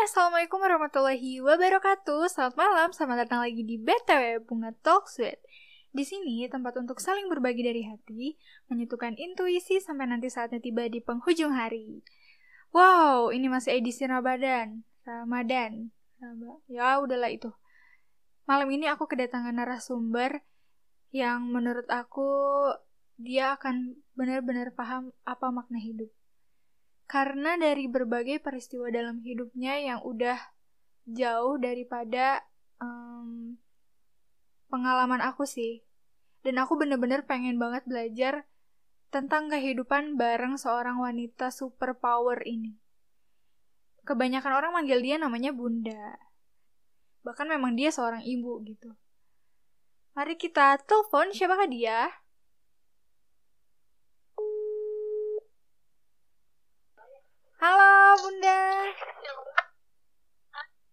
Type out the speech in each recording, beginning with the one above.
Assalamualaikum warahmatullahi wabarakatuh. Selamat malam, selamat datang lagi di BTW Bunga Talks With. Di sini tempat untuk saling berbagi dari hati, menyatukan intuisi sampai nanti saatnya tiba di penghujung hari. Wow, ini masih edisi Ramadan. Ya udahlah itu. Malam ini aku kedatangan narasumber yang menurut aku dia akan benar-benar paham apa makna hidup. Karena dari berbagai peristiwa dalam hidupnya yang udah jauh daripada pengalaman aku sih. Dan aku bener-bener pengen banget belajar tentang kehidupan bareng seorang wanita superpower ini. Kebanyakan orang manggil dia namanya Bunda. Bahkan memang dia seorang ibu gitu. Mari kita telepon, siapakah dia? Halo Bunda.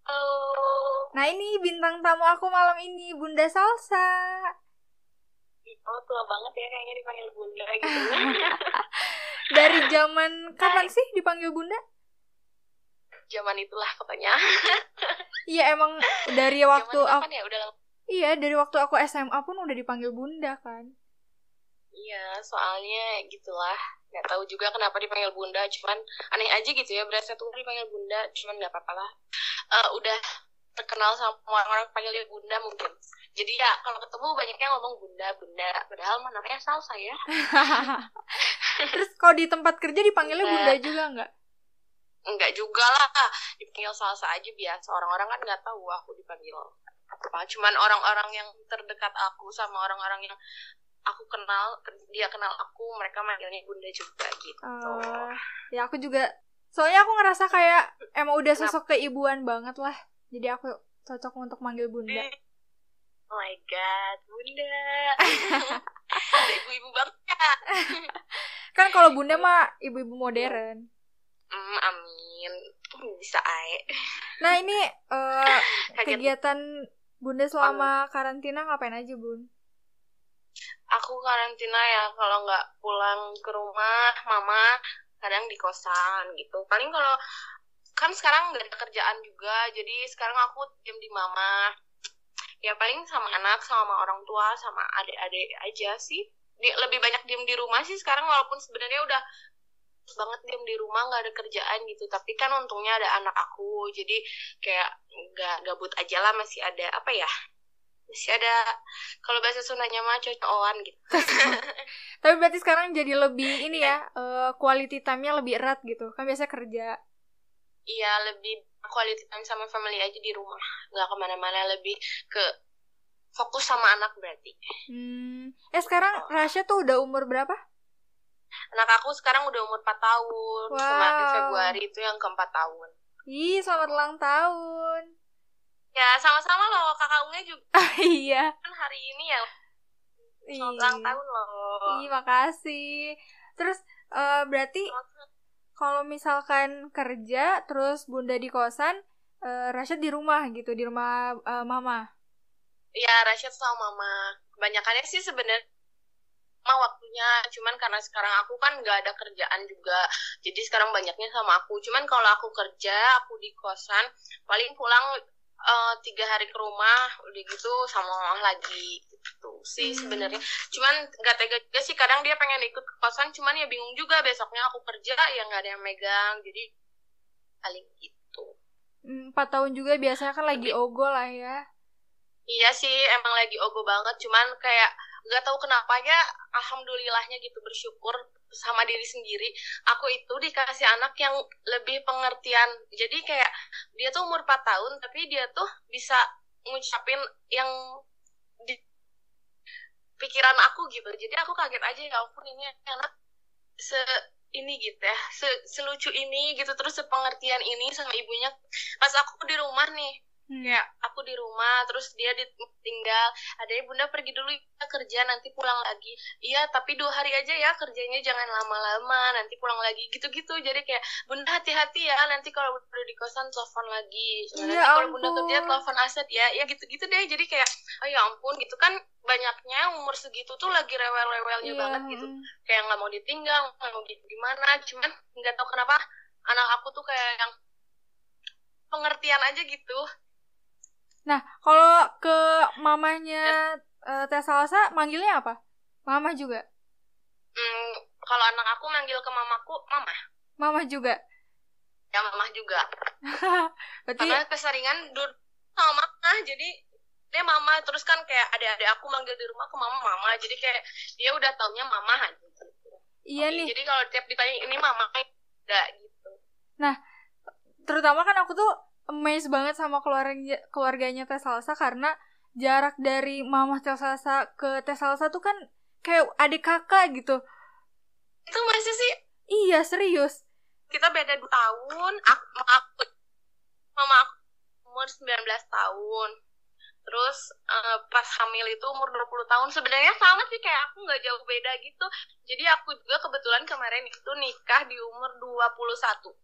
Halo. Nah ini bintang tamu aku malam ini, Bunda Salsa. Oh, tua banget ya kayaknya dipanggil Bunda gitu. Dari zaman kapan sih dipanggil Bunda? Zaman itulah pokoknya. Iya emang dari waktu aku ya udah lama. Iya, dari waktu aku SMA pun udah dipanggil Bunda kan. Iya, soalnya gitulah. Nggak tahu juga kenapa dipanggil Bunda, cuman aneh aja gitu ya, berasa tuh dipanggil Bunda, cuman nggak apa-apa lah. Udah terkenal sama orang-orang panggil dia Bunda mungkin. Jadi ya kalau ketemu banyaknya ngomong Bunda, padahal mah namanya Salsa ya. Terus kalau di tempat kerja dipanggilnya Bunda juga nggak? Enggak juga lah, dipanggil Salsa aja biasa. Orang-orang kan nggak tahu aku dipanggil apa. Cuman orang-orang yang terdekat aku sama orang-orang yang aku kenal, dia kenal aku, mereka manggilnya Bunda juga gitu. Ya aku juga, soalnya aku ngerasa kayak emang udah sosok keibuan banget lah. Jadi aku cocok untuk manggil Bunda. Oh my god, Bunda. Ada ibu-ibu banget ya. Kan kalau Bunda mah ibu-ibu modern. Amin. Bisa ae. Nah ini kegiatan Bunda selama karantina ngapain aja Bun? Aku karantina ya, kalau nggak pulang ke rumah mama, kadang di kosan gitu. Paling kalau kan sekarang nggak ada kerjaan juga, jadi sekarang aku diam di mama. Ya paling sama anak, sama orang tua, sama adik-adik aja sih. Lebih banyak diem di rumah sih sekarang, walaupun sebenarnya udah banget diem di rumah, nggak ada kerjaan gitu. Tapi kan untungnya ada anak aku, jadi kayak nggak gabut aja lah, masih ada apa ya? Masih ada, kalau bahasa Sundanya mah cocokan gitu. Tapi berarti sekarang jadi lebih ini ya, quality time-nya lebih erat gitu. Kan biasa kerja. Iya, lebih quality time sama family aja di rumah. Nggak kemana-mana, lebih ke fokus sama anak berarti. Sekarang Rasya tuh udah umur berapa? Anak aku sekarang udah umur 4 tahun. Wow. Kemarin Februari itu yang ke-4 tahun. Ih, selamat ulang tahun. Ya, sama-sama loh, kakak Unge juga. Iya. Kan hari ini ya. Selamat ulang tahun loh. Ih, makasih. Terus berarti kalau misalkan kerja terus Bunda di kosan, Rasyad di rumah gitu, di rumah mama. Iya, Rasyad sama mama. Kebanyakannya sih sebenarnya waktunya, cuman karena sekarang aku kan nggak ada kerjaan juga, jadi sekarang banyaknya sama aku. Cuman kalau aku kerja, aku di kosan, paling pulang 3 hari ke rumah, udah gitu sama mama lagi gitu sih sebenarnya. Cuman nggak tega juga sih, kadang dia pengen ikut ke kosan, cuman ya bingung juga, besoknya aku kerja ya nggak ada yang megang, jadi paling gitu. 4 tahun juga biasanya kan lagi ogo lah ya. Iya sih, emang lagi ogo banget, cuman kayak nggak tahu kenapa ya, alhamdulillahnya gitu, bersyukur sama diri sendiri, aku itu dikasih anak yang lebih pengertian. Jadi kayak dia tuh umur 4 tahun tapi dia tuh bisa ngucapin yang di pikiran aku gitu. Jadi aku kaget aja, ya ampun ini anak ini gitu ya, selucu ini gitu, terus sepengertian ini sama ibunya. Pas aku di rumah nih, kayak aku di rumah terus dia ditinggal, adanya Bunda pergi dulu ya kerja, nanti pulang lagi. Iya tapi 2 hari aja ya kerjanya, jangan lama-lama, nanti pulang lagi gitu-gitu. Jadi kayak Bunda hati-hati ya, nanti kalau udah di kosan telepon lagi, nanti kalau Bunda kerja telepon Aset ya gitu-gitu deh. Jadi kayak oh ya ampun gitu kan, banyaknya umur segitu tuh lagi rewel-rewelnya banget gitu, kayak nggak mau ditinggal, nggak mau gimana. Cuman nggak tahu kenapa anak aku tuh kayak yang pengertian aja gitu. Nah, kalau ke mamanya Teh Salsa manggilnya apa? Mama juga? Kalau anak aku manggil ke mamaku mama. Mama juga? Ya mama juga. Berarti... Karena keseringan duduk sama mama, jadi dia mama, terus kan kayak adik-adik aku manggil di rumah ke mama, jadi kayak dia udah taunya mama aja gitu. Iya nih. Jadi kalau tiap ditanya ini mama, enggak gitu. Nah, terutama kan aku tuh amazed banget sama keluarganya Teh Salsa, karena jarak dari mama Teh Salsa ke Teh Salsa tuh kan kayak adik kakak gitu. Itu masih sih? Iya, serius. Kita beda 2 tahun. Mama aku umur 19 tahun. Terus pas hamil itu umur 20 tahun. Sebenarnya sama sih, kayak aku gak jauh beda gitu. Jadi aku juga kebetulan kemarin itu nikah di umur 21.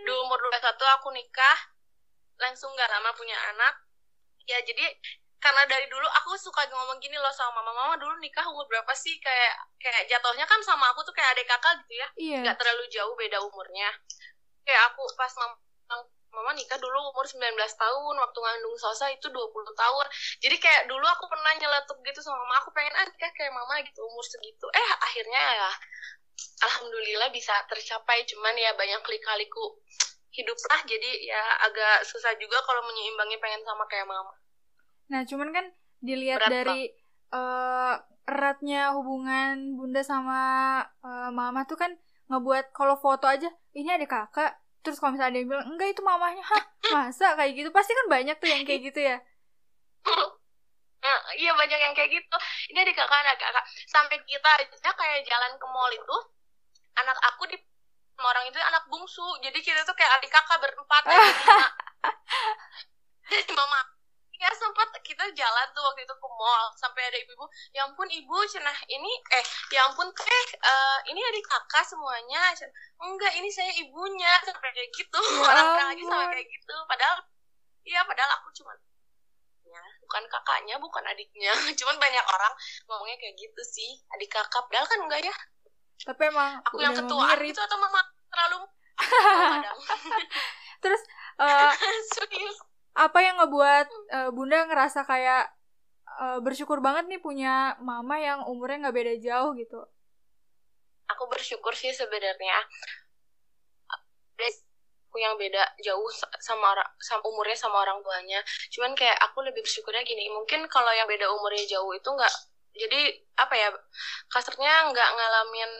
Di umur 21 aku nikah, langsung gak lama punya anak. Ya jadi karena dari dulu aku suka ngomong gini loh sama mama dulu nikah umur berapa sih, kayak jatuhnya kan sama aku tuh kayak adik kakak gitu ya. Iya. Gak terlalu jauh beda umurnya. Kayak aku pas mama nikah dulu umur 19 tahun, waktu ngandung Salsa itu 20 tahun. Jadi kayak dulu aku pernah nyeletuk gitu sama mama, aku pengen nikah kayak mama gitu umur segitu. Akhirnya ya alhamdulillah bisa tercapai, cuman ya banyak lika-liku hidup lah, jadi ya agak susah juga kalau menyeimbangi pengen sama kayak mama. Nah, cuman kan dilihat dari eratnya hubungan bunda sama mama tuh kan ngebuat kalau foto aja, ini ada kakak. Terus kalau misalnya ada yang bilang, enggak itu mamanya, hah masa kayak gitu? Pasti kan banyak tuh yang kayak gitu ya. Iya banyak yang kayak gitu. Ini ada kakak, ada kakak. Sampai kita aja kayak jalan ke mall itu, anak aku di orang itu anak bungsu. Jadi kita tuh kayak adik kakak berempat. Jadi mama, ya sempat kita jalan tuh waktu itu ke mall, sampai ada ibu-ibu, ya ampun ibu, cenah ini, ya ampun teh, ini adik kakak semuanya, enggak ini saya ibunya, sampai kayak gitu, orang-orang aja sampai kayak gitu, padahal aku cuman, ya bukan kakaknya, bukan adiknya, cuman banyak orang ngomongnya kayak gitu sih, adik kakak, padahal kan enggak ya. Tapi emang aku yang ketua itu atau mama terlalu kadang. Terus serius. Apa yang ngebuat bunda ngerasa kayak bersyukur banget nih punya mama yang umurnya nggak beda jauh gitu? Aku bersyukur sih sebenarnya. Aku yang beda jauh sama umurnya sama orang tuanya. Cuman kayak aku lebih bersyukurnya gini. Mungkin kalau yang beda umurnya jauh itu nggak, jadi apa ya, kasarnya nggak ngalamin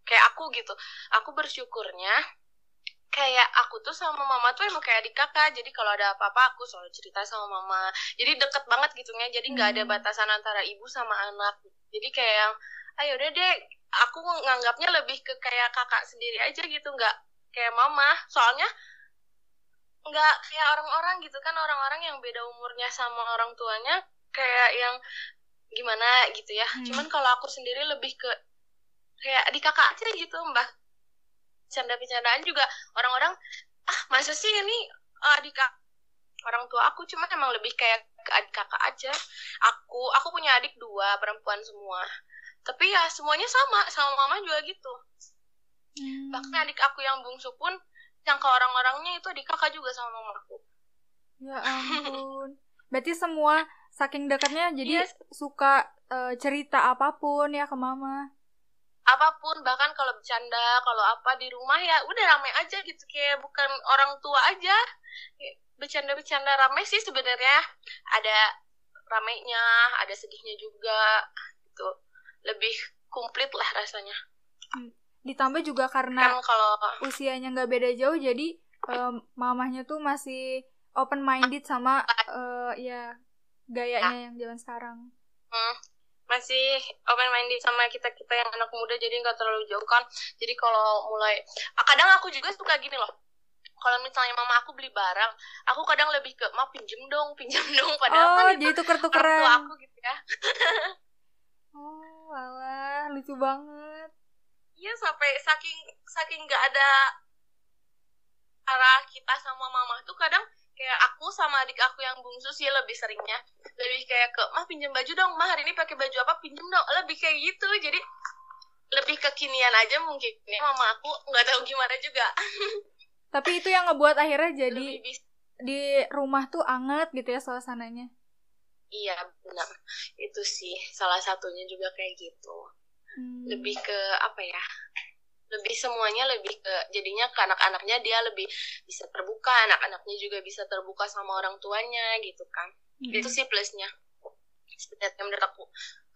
kayak aku gitu. Aku bersyukurnya kayak aku tuh sama mama tuh emang kayak adik kakak, jadi kalau ada apa-apa aku selalu cerita sama mama, jadi deket banget gitu ya, jadi nggak ada batasan antara ibu sama anak, jadi kayak yang ayo udah deh, aku nganggapnya lebih ke kayak kakak sendiri aja gitu, nggak kayak mama, soalnya nggak kayak orang-orang gitu kan, orang-orang yang beda umurnya sama orang tuanya kayak yang gimana gitu ya. Cuman kalau aku sendiri lebih ke kayak adik kakak aja gitu, mbak. Bercanda-bercandaan juga orang-orang, masa sih ini adik kakak, orang tua aku, cuman emang lebih kayak ke adik kakak aja. Aku punya adik 2 perempuan semua, tapi ya semuanya sama mama juga gitu. Bahkan adik aku yang bungsu pun yang ke orang-orangnya itu adik kakak juga sama mamaku. Ya ampun. Berarti semua saking dekatnya jadi suka cerita apapun ya ke mama. Apapun, bahkan kalau bercanda, kalau apa di rumah ya udah rame aja gitu, kayak bukan orang tua aja. Bercanda-bercanda rame sih sebenarnya. Ada ramenya, ada sedihnya juga gitu. Lebih komplit lah rasanya. Ditambah juga karena kan kalau usianya nggak beda jauh, jadi mamahnya tuh masih open minded sama ya gayanya yang zaman sekarang. Masih open minded sama kita yang anak muda, jadi nggak terlalu jauh kan. Jadi kalau mulai kadang aku juga suka gini loh, kalau misalnya mama aku beli barang, aku kadang lebih ke ma pinjem dong padahal kan jadi tuker-tukeran orang tua aku gitu ya. Walah lucu banget. Iya, sampai saking nggak ada arah kita sama mama tuh kadang kayak aku sama adik aku yang bungsu sih lebih seringnya lebih kayak ke mah pinjam baju dong, mah hari ini pakai baju apa, pinjam dong, lebih kayak gitu. Jadi lebih kekinian aja mungkin. Mama aku nggak tahu gimana juga. Tapi itu yang ngebuat akhirnya jadi di rumah tuh anget gitu ya suasananya. Iya benar, itu sih salah satunya juga kayak gitu. Lebih ke apa ya, lebih semuanya lebih ke jadinya ke anak-anaknya dia lebih bisa terbuka, anak-anaknya juga bisa terbuka sama orang tuanya gitu kan. Itu sih plusnya sebenarnya menurut aku,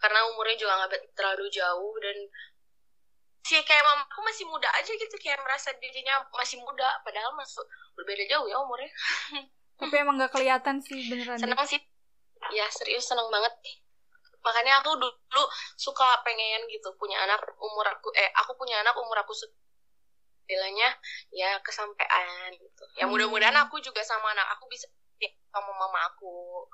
karena umurnya juga nggak terlalu jauh dan sih kayak mamaku masih muda aja gitu, kayak merasa dirinya masih muda padahal masuk berbeda jauh ya umurnya. Tapi emang nggak kelihatan sih beneran. Seneng sih. Ya serius seneng banget. Makanya aku dulu suka pengen gitu punya anak umur aku punya anak umur aku bilangnya ya kesampaian gitu. Ya mudah-mudahan aku juga sama anak aku bisa sama mama aku.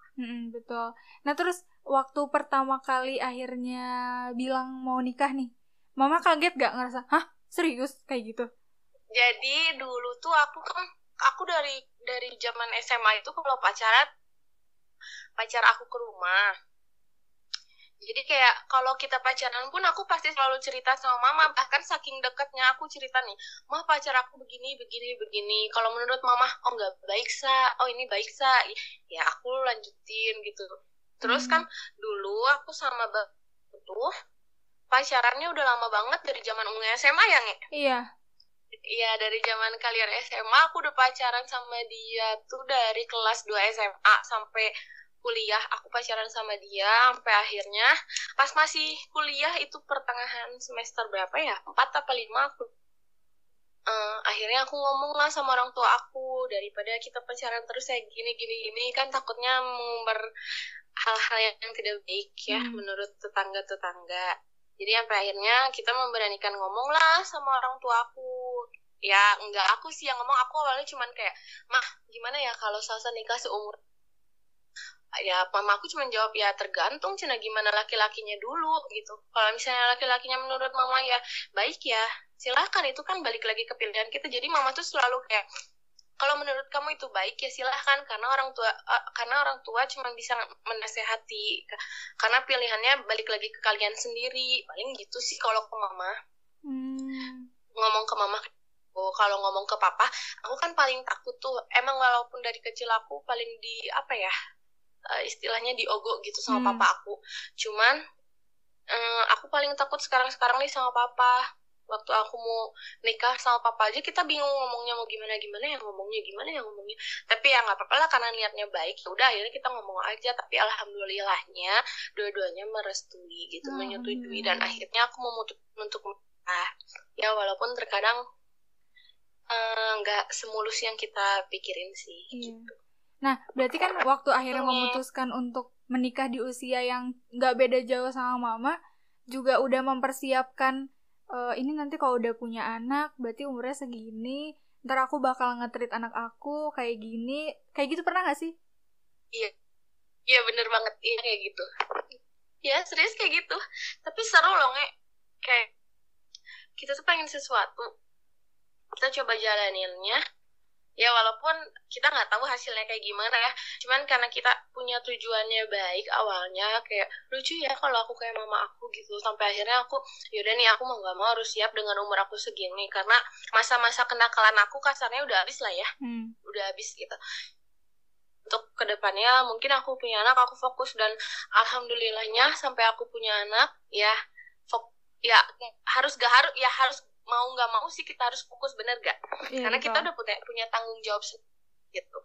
Betul. Nah terus waktu pertama kali akhirnya bilang mau nikah nih, mama kaget gak ngerasa, hah serius kayak gitu? Jadi dulu tuh aku dari zaman SMA itu kalau pacar aku ke rumah. Jadi kayak kalau kita pacaran pun aku pasti selalu cerita sama mama, bahkan saking dekatnya aku cerita nih, mah pacar aku begini. Kalau menurut mama, oh nggak baik sa, oh ini baik sa, ya aku lanjutin gitu. Terus kan dulu aku sama tuh pacarannya udah lama banget dari zaman SMA ya nge? Iya. Iya dari zaman kalian SMA aku udah pacaran sama dia tuh dari kelas 2 SMA sampai kuliah aku pacaran sama dia sampai akhirnya pas masih kuliah itu pertengahan semester berapa ya 4 apa 5 aku akhirnya aku ngomong lah sama orang tua aku, daripada kita pacaran terus kayak gini kan takutnya mengumbar hal-hal yang tidak baik ya menurut tetangga. Jadi sampai akhirnya kita memberanikan ngomong lah sama orang tua aku. Ya enggak aku sih yang ngomong, aku awalnya cuman kayak, mah gimana ya kalau Salsa nikah seumur. Ya mama aku cuma jawab ya tergantung cina gimana laki-lakinya dulu gitu. Kalau misalnya laki-lakinya menurut mama ya baik ya silahkan, itu kan balik lagi ke pilihan kita. Jadi mama tuh selalu kayak kalau menurut kamu itu baik ya silahkan, karena orang tua cuma bisa menasehati, karena pilihannya balik lagi ke kalian sendiri. Paling gitu sih kalau ke mama. Ngomong ke mama. Kalau ngomong ke papa aku kan paling takut tuh, emang walaupun dari kecil aku paling di apa ya istilahnya diogok gitu sama papa aku. Cuman aku paling takut sekarang nih sama papa. Waktu aku mau nikah sama papa aja kita bingung ngomongnya mau gimana ya ngomongnya. Tapi ya nggak apa-apa lah karena niatnya baik. Ya udah akhirnya kita ngomong aja. Tapi alhamdulillahnya dua-duanya merestui gitu, menyetujui, dan akhirnya aku memutuskan untuk menikah. Ya walaupun terkadang nggak semulus yang kita pikirin sih. Gitu. Nah, berarti kan waktu akhirnya memutuskan untuk menikah di usia yang nggak beda jauh sama mama, juga udah mempersiapkan ini nanti kalau udah punya anak, berarti umurnya segini, ntar aku bakal nge-treat anak aku kayak gini, kayak gitu pernah nggak sih? Iya bener banget, iya kayak gitu. Ya serius kayak gitu, tapi seru loh kayak kita tuh pengen sesuatu, kita coba jalaninnya. Ya walaupun kita nggak tahu hasilnya kayak gimana ya, cuman karena kita punya tujuannya baik awalnya, kayak lucu ya kalau aku kayak mama aku gitu. Sampai akhirnya aku yaudah nih aku mau nggak mau harus siap dengan umur aku segini, karena masa-masa kenakalan aku kasarnya udah habis lah ya, udah habis gitu. Untuk kedepannya mungkin aku punya anak aku fokus, dan alhamdulillahnya sampai aku punya anak ya harus mau nggak mau sih kita harus fokus, bener gak? Karena kita udah punya tanggung jawab gitu.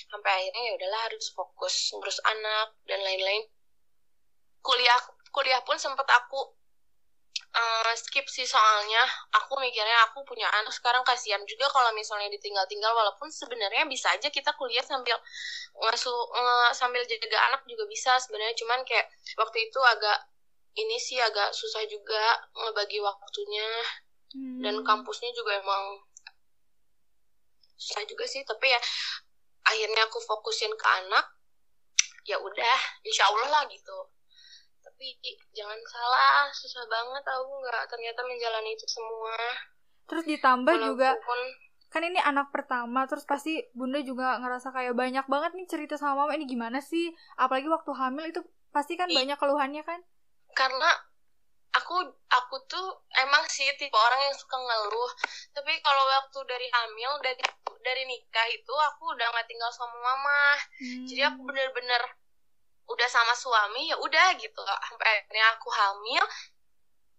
Sampai akhirnya ya udahlah harus fokus ngurus anak dan lain-lain. Kuliah pun sempat aku skip sih, soalnya aku mikirnya aku punya anak sekarang kasihan juga kalau misalnya ditinggal-tinggal. Walaupun sebenarnya bisa aja kita kuliah sambil sambil jaga anak juga bisa sebenarnya, cuman kayak waktu itu agak susah juga ngebagi waktunya. Dan kampusnya juga emang susah juga sih. Tapi ya akhirnya aku fokusin ke anak. Ya udah, insya Allah lah gitu. Tapi jangan salah, susah banget aku nggak ternyata menjalani itu semua. Terus ditambah juga kan ini anak pertama, terus pasti bunda juga ngerasa kayak banyak banget nih cerita sama mama, ini gimana sih? Apalagi waktu hamil itu pasti kan banyak keluhannya kan? Karena aku tuh emang sih tipe orang yang suka ngeluh, tapi kalau waktu dari hamil, dari nikah itu aku udah nggak tinggal sama mama. Jadi aku bener-bener udah sama suami, ya udah gitu, sampai akhirnya aku hamil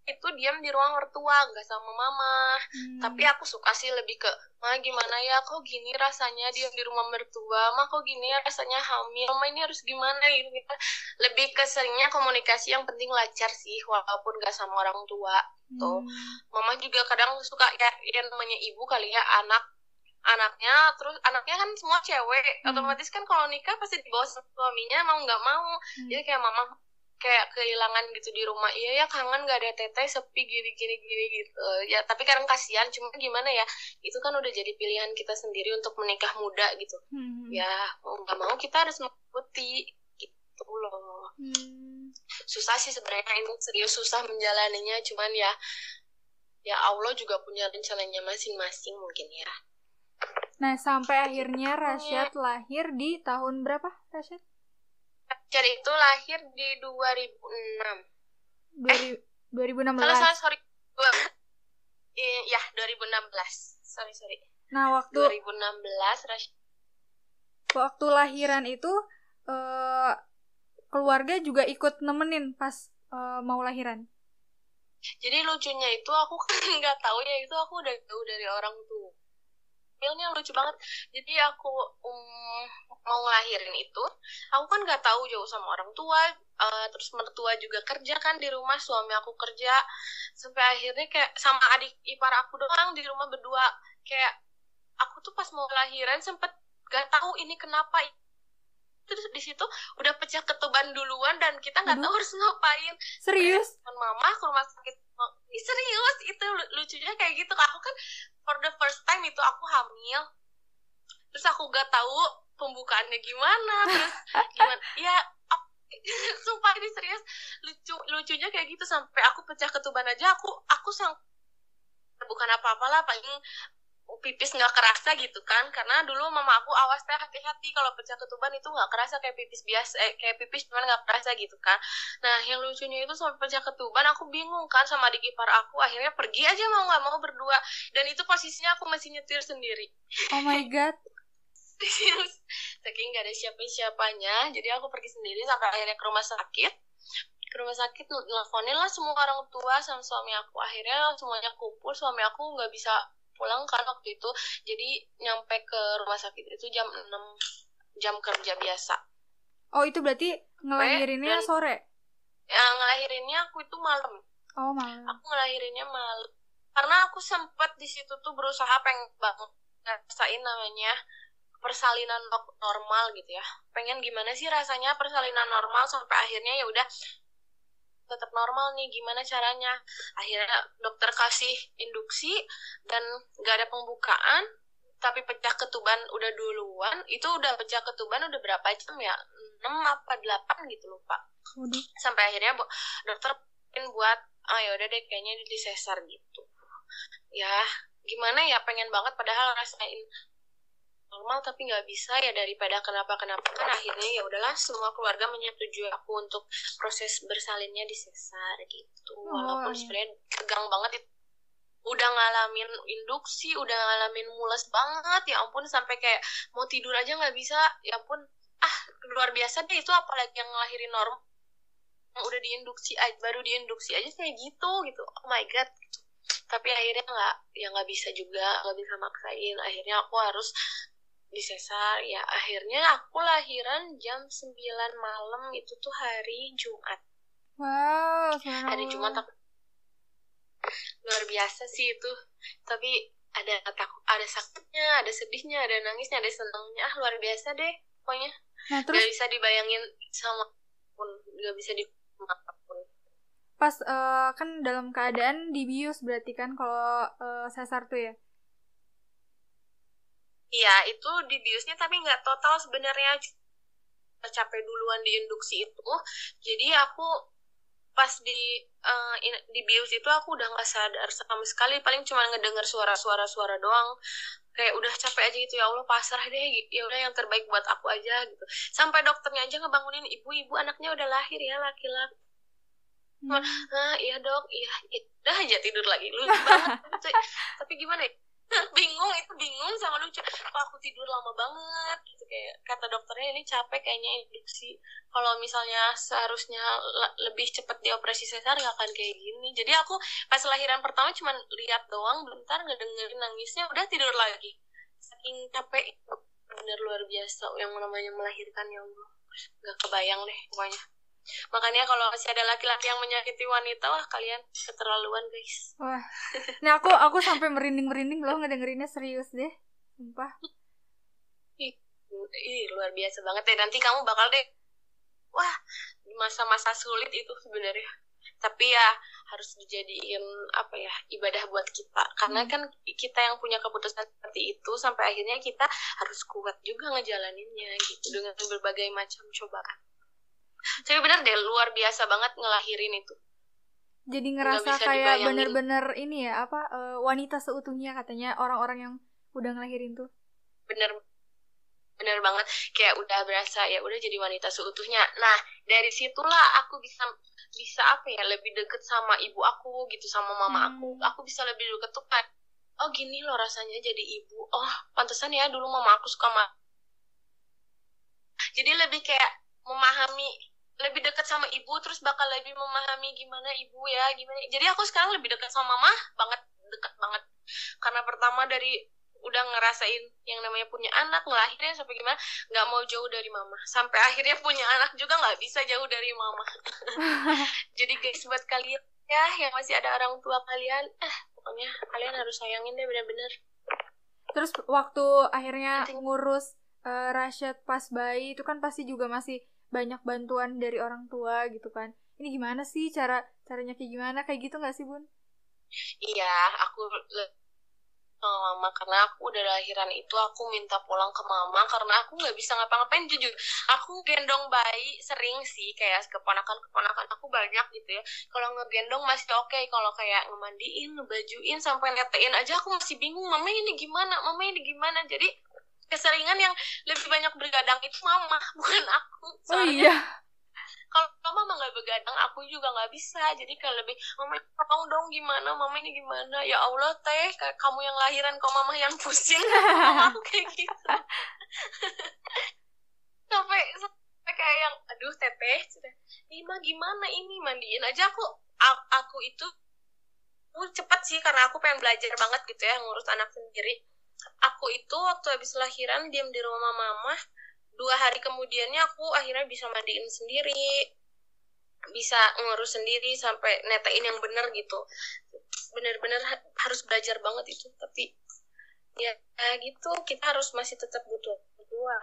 itu diam di ruang mertua, nggak sama mama. Tapi aku suka sih lebih ke, Ma gimana ya, kok gini rasanya diam di rumah mertua, Ma kok gini ya rasanya hamil, Ma ini harus gimana gitu. Lebih ke seringnya komunikasi, yang penting lancar sih, walaupun nggak sama orang tua tuh. Mama juga kadang suka ya, yang namanya ibu kali ya, anaknya, terus anaknya kan semua cewek, otomatis kan kalau nikah pasti dibawa sama suaminya, mau nggak mau. Jadi kayak mama kayak kehilangan gitu di rumah, iya ya kangen gak ada teteh, sepi gini gitu ya. Tapi kadang kasihan, cuma gimana ya, itu kan udah jadi pilihan kita sendiri untuk menikah muda gitu. Ya mau nggak mau kita harus mengikuti gitu loh. Susah sih sebenarnya, ini serius susah menjalaninya, cuman ya Allah juga punya rencananya masing-masing mungkin ya. Nah sampai akhirnya Rasyad lahir di tahun berapa, Rasyad? Rasyad itu lahir di 2006. 2016. Sorry. Iya, 2016. Sorry. Nah, waktu 2016 Rasyad. Waktu lahiran itu keluarga juga ikut nemenin pas mau lahiran. Jadi lucunya itu aku kan nggak tahu ya, itu aku udah jauh dari orang tua. Ini lucu banget. Jadi aku mau ngelahirin itu, aku kan nggak tahu jauh sama orang tua, terus mertua juga kerja kan di rumah, suami aku kerja, sampai akhirnya kayak sama adik ipar aku doang di rumah berdua. Kayak aku tuh pas mau lahiran sempet nggak tahu ini kenapa. Terus di situ udah pecah ketuban duluan dan kita nggak tahu harus ngapain. Serius? Mama ke rumah sakit. Serius, itu lucunya kayak gitu. Aku kan for the first time itu aku hamil, terus aku gak tahu pembukaannya gimana, terus gimana ya. Sumpah ini serius, lucunya kayak gitu. Sampai aku pecah ketuban aja aku bukan apa-apalah, paling pipis nggak kerasa gitu kan, karena dulu mama aku awas teh hati-hati kalau pecah ketuban itu nggak kerasa kayak pipis biasa, kayak pipis cuman nggak kerasa gitu kan. Nah yang lucunya itu sampai pecah ketuban aku bingung kan sama adik ipar aku, akhirnya pergi aja mau nggak mau berdua, dan itu posisinya aku masih nyetir sendiri. Oh my god. Saking nggak ada siapa-siapanya, jadi aku pergi sendiri sampai akhirnya ke rumah sakit nelfonin lah semua orang tua sama suami aku. Akhirnya semuanya kumpul, suami aku nggak bisa pulang kan waktu itu, jadi nyampe ke rumah sakit itu jam 6, jam kerja biasa. Oh itu berarti ngelahirinnya sore? Ya ngelahirinnya aku itu malam. Oh malam. Aku ngelahirinnya malam karena aku sempet di situ tuh berusaha pengen banget ngerasain namanya persalinan normal gitu ya, pengen gimana sih rasanya persalinan normal, sampai akhirnya ya udah tetap normal nih, gimana caranya. Akhirnya dokter kasih induksi dan gak ada pembukaan, tapi pecah ketuban udah duluan. Itu udah pecah ketuban udah berapa jam ya, 6 apa 8 gitu lupa. Sampai akhirnya dokter buat ya udah deh kayaknya di sesar gitu. Ya gimana ya, pengen banget padahal rasain normal tapi nggak bisa ya, daripada kenapa kan akhirnya ya udahlah semua keluarga menyetujui aku untuk proses bersalinnya di sesar gitu. Walaupun sebenarnya tegang banget itu, udah ngalamin induksi, udah ngalamin mules banget ya ampun, sampai kayak mau tidur aja nggak bisa, ya ampun luar biasa deh itu, apalagi yang ngelahirin normal yang udah diinduksi aja, baru diinduksi aja kayak gitu oh my god. Tapi akhirnya nggak bisa juga, nggak bisa maksain, akhirnya aku harus di sesar ya. Akhirnya aku lahiran jam 9 malam, itu tuh hari Jumat. Wow, hari Jumat. Luar biasa sih itu, tapi ada sakitnya, ada sedihnya, ada nangisnya, ada senangnya, luar biasa deh pokoknya. Nah, terus gak bisa dibayangin sama pun, gak bisa apapun. Pas kan dalam keadaan dibius berarti kan kalau sesar tuh ya? Iya, itu dibiusnya tapi nggak total sebenarnya, capek duluan di induksi itu. Jadi aku pas di bius itu aku udah nggak sadar sama sekali, paling cuma ngedengar suara doang. Kayak udah capek aja gitu, ya Allah pasrah deh, ya udah yang terbaik buat aku aja gitu. Sampai dokternya aja ngebangunin, ibu anaknya udah lahir ya, laki-laki. Iya dok, iya udah aja tidur lagi, lucu banget. Tapi gimana ya, bingung sama lucu. Kok aku tidur lama banget gitu, kayak kata dokternya ini capek kayaknya induksi. Kalau misalnya seharusnya lebih cepat dioperasi sesar nggak akan kayak gini. Jadi aku pas lahiran pertama cuma lihat doang, bentar ngedengerin nangisnya, udah tidur lagi. Saking capek, bener luar biasa yang namanya melahirkan, ya Allah. Nggak kebayang deh pokoknya. Makanya kalau masih ada laki-laki yang menyakiti wanita, wah kalian keterlaluan guys. Wah, nah aku sampai merinding loh ngedengerinnya, serius deh, sumpah. Ih, luar biasa banget deh. Nanti kamu bakal deh, wah, masa-masa sulit itu sebenarnya. Tapi ya harus dijadiin apa ya, ibadah buat kita. Karena kan kita yang punya keputusan seperti itu, sampai akhirnya kita harus kuat juga ngejalaninnya gitu dengan berbagai macam cobaan. Tapi bener deh, luar biasa banget ngelahirin itu. Jadi ngerasa kayak bener-bener ini ya, wanita seutuhnya katanya orang-orang yang udah ngelahirin tuh. Bener banget, kayak udah berasa ya udah jadi wanita seutuhnya. Nah dari situlah aku bisa apa ya, lebih deket sama ibu aku gitu, sama mama aku. Aku bisa lebih deket tuh kayak, oh gini loh rasanya jadi ibu. Oh pantesan ya dulu mama aku suka jadi lebih kayak memahami, lebih dekat sama ibu, terus bakal lebih memahami gimana ibu ya, gimana. Jadi aku sekarang lebih dekat sama mama banget, dekat banget. Karena pertama dari udah ngerasain yang namanya punya anak, ngelahirin sampai gimana, nggak mau jauh dari mama. Sampai akhirnya punya anak juga nggak bisa jauh dari mama. Jadi guys, buat kalian ya yang masih ada orang tua kalian, pokoknya kalian harus sayangin deh benar-benar. Terus waktu akhirnya ngurus Rashad pas bayi itu kan pasti juga masih banyak bantuan dari orang tua gitu kan. Ini gimana sih caranya kayak gimana? Kayak gitu nggak sih Bun? Iya, aku sama mama, karena aku udah lahiran itu aku minta pulang ke mama karena aku nggak bisa ngapa-ngapain. Jujur aku gendong bayi sering sih, kayak keponakan aku banyak gitu ya. Kalau ngegendong masih oke, kalau kayak ngemandiin, ngebajuin sampai netein aja aku masih bingung, mama ini gimana. Jadi keseringan yang lebih banyak bergadang itu mama, bukan aku. Soalnya kalau mama nggak begadang, aku juga nggak bisa. Jadi kalau lebih, mama tolong dong gimana, mama ini gimana. Ya Allah teh, kamu yang lahiran kok mama yang pusing. Mama aku kayak gitu. sampai kayak yang, aduh teteh, Ima gimana ini, mandiin aja aku itu cepet sih, karena aku pengen belajar banget gitu ya ngurus anak sendiri. Aku itu waktu habis lahiran diam di rumah mama, 2 hari kemudiannya aku akhirnya bisa mandiin sendiri, bisa ngurus sendiri sampai netein yang bener gitu. Bener-bener harus belajar banget itu. Tapi ya gitu, kita harus masih tetap butuh berdua,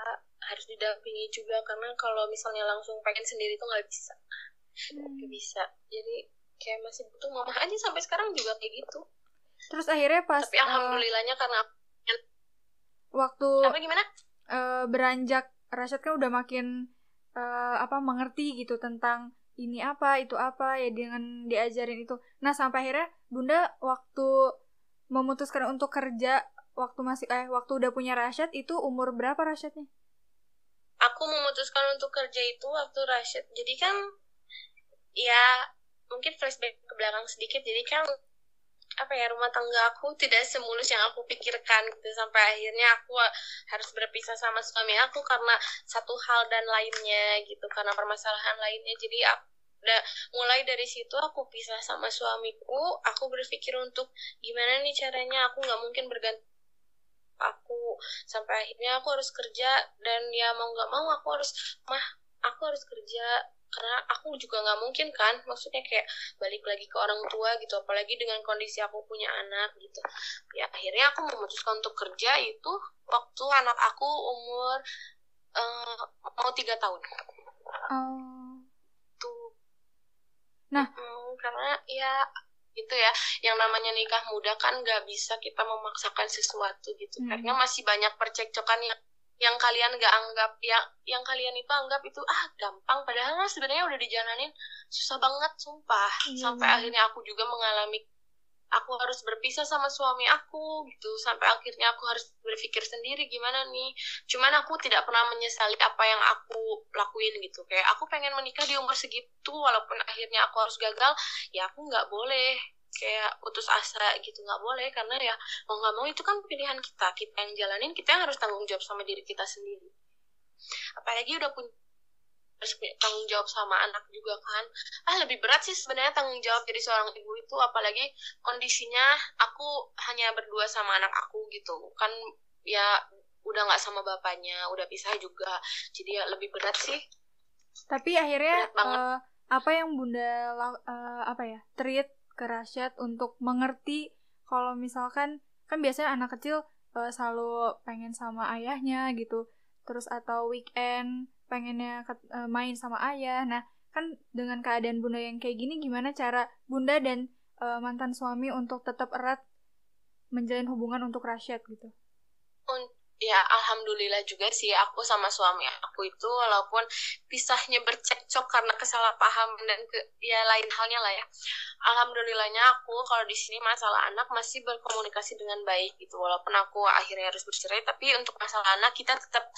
harus didampingi juga, karena kalau misalnya langsung pengen sendiri tuh nggak bisa. Jadi kayak masih butuh mama aja sampai sekarang juga kayak gitu. Terus akhirnya pas, tapi alhamdulillahnya karena waktu gimana? Beranjak, Rashad kan udah makin mengerti gitu tentang ini apa, itu apa ya, dengan diajarin itu. Nah sampai akhirnya Bunda waktu memutuskan untuk kerja, waktu udah punya Rashad itu umur berapa Rashadnya? Aku memutuskan untuk kerja itu waktu Rashad. Jadi kan ya mungkin flashback ke belakang sedikit. Jadi kan rumah tangga aku tidak semulus yang aku pikirkan gitu, sampai akhirnya aku harus berpisah sama suami aku karena satu hal dan lainnya gitu, karena permasalahan lainnya. Jadi mulai dari situ aku pisah sama suamiku. Aku berpikir untuk gimana nih caranya, aku nggak mungkin bergantung aku, sampai akhirnya aku harus kerja. Dan ya mau nggak mau aku harus kerja, karena aku juga nggak mungkin kan, maksudnya kayak balik lagi ke orang tua gitu, apalagi dengan kondisi aku punya anak gitu. Ya akhirnya aku memutuskan untuk kerja itu waktu anak aku umur mau 3 tahun. Tuh. Nah, karena ya itu ya, yang namanya nikah muda kan nggak bisa kita memaksakan sesuatu gitu. Karena masih banyak percekcokan yang kalian nggak anggap, yang kalian itu anggap itu gampang, padahal sebenarnya udah dijalanin susah banget, sumpah. Sampai akhirnya aku juga mengalami aku harus berpisah sama suami aku gitu, sampai akhirnya aku harus berpikir sendiri gimana nih. Cuman aku tidak pernah menyesali apa yang aku lakuin gitu, kayak aku pengen menikah di umur segitu, walaupun akhirnya aku harus gagal, ya aku nggak boleh kayak putus asa gitu, nggak boleh, karena ya mau nggak mau itu kan pilihan kita, kita yang jalanin, kita yang harus tanggung jawab sama diri kita sendiri. Apalagi udah punya harus tanggung jawab sama anak juga kan. Lebih berat sih sebenarnya tanggung jawab jadi seorang ibu itu, apalagi kondisinya aku hanya berdua sama anak aku gitu kan, ya udah nggak sama bapaknya, udah pisah juga, jadi ya lebih berat sih. Tapi akhirnya apa yang Bunda treat ke Rashad untuk mengerti kalau misalkan kan biasanya anak kecil selalu pengen sama ayahnya gitu, terus atau weekend pengennya main sama ayah. Nah, kan dengan keadaan Bunda yang kayak gini, gimana cara Bunda dan mantan suami untuk tetap erat menjalin hubungan untuk Rashad gitu? Ya, alhamdulillah juga sih aku sama suami aku itu, walaupun pisahnya bercekcok karena kesalahpahaman dan ya lain halnya lah ya. Alhamdulillahnya aku kalau di sini masalah anak masih berkomunikasi dengan baik gitu, walaupun aku akhirnya harus bercerai, tapi untuk masalah anak kita tetap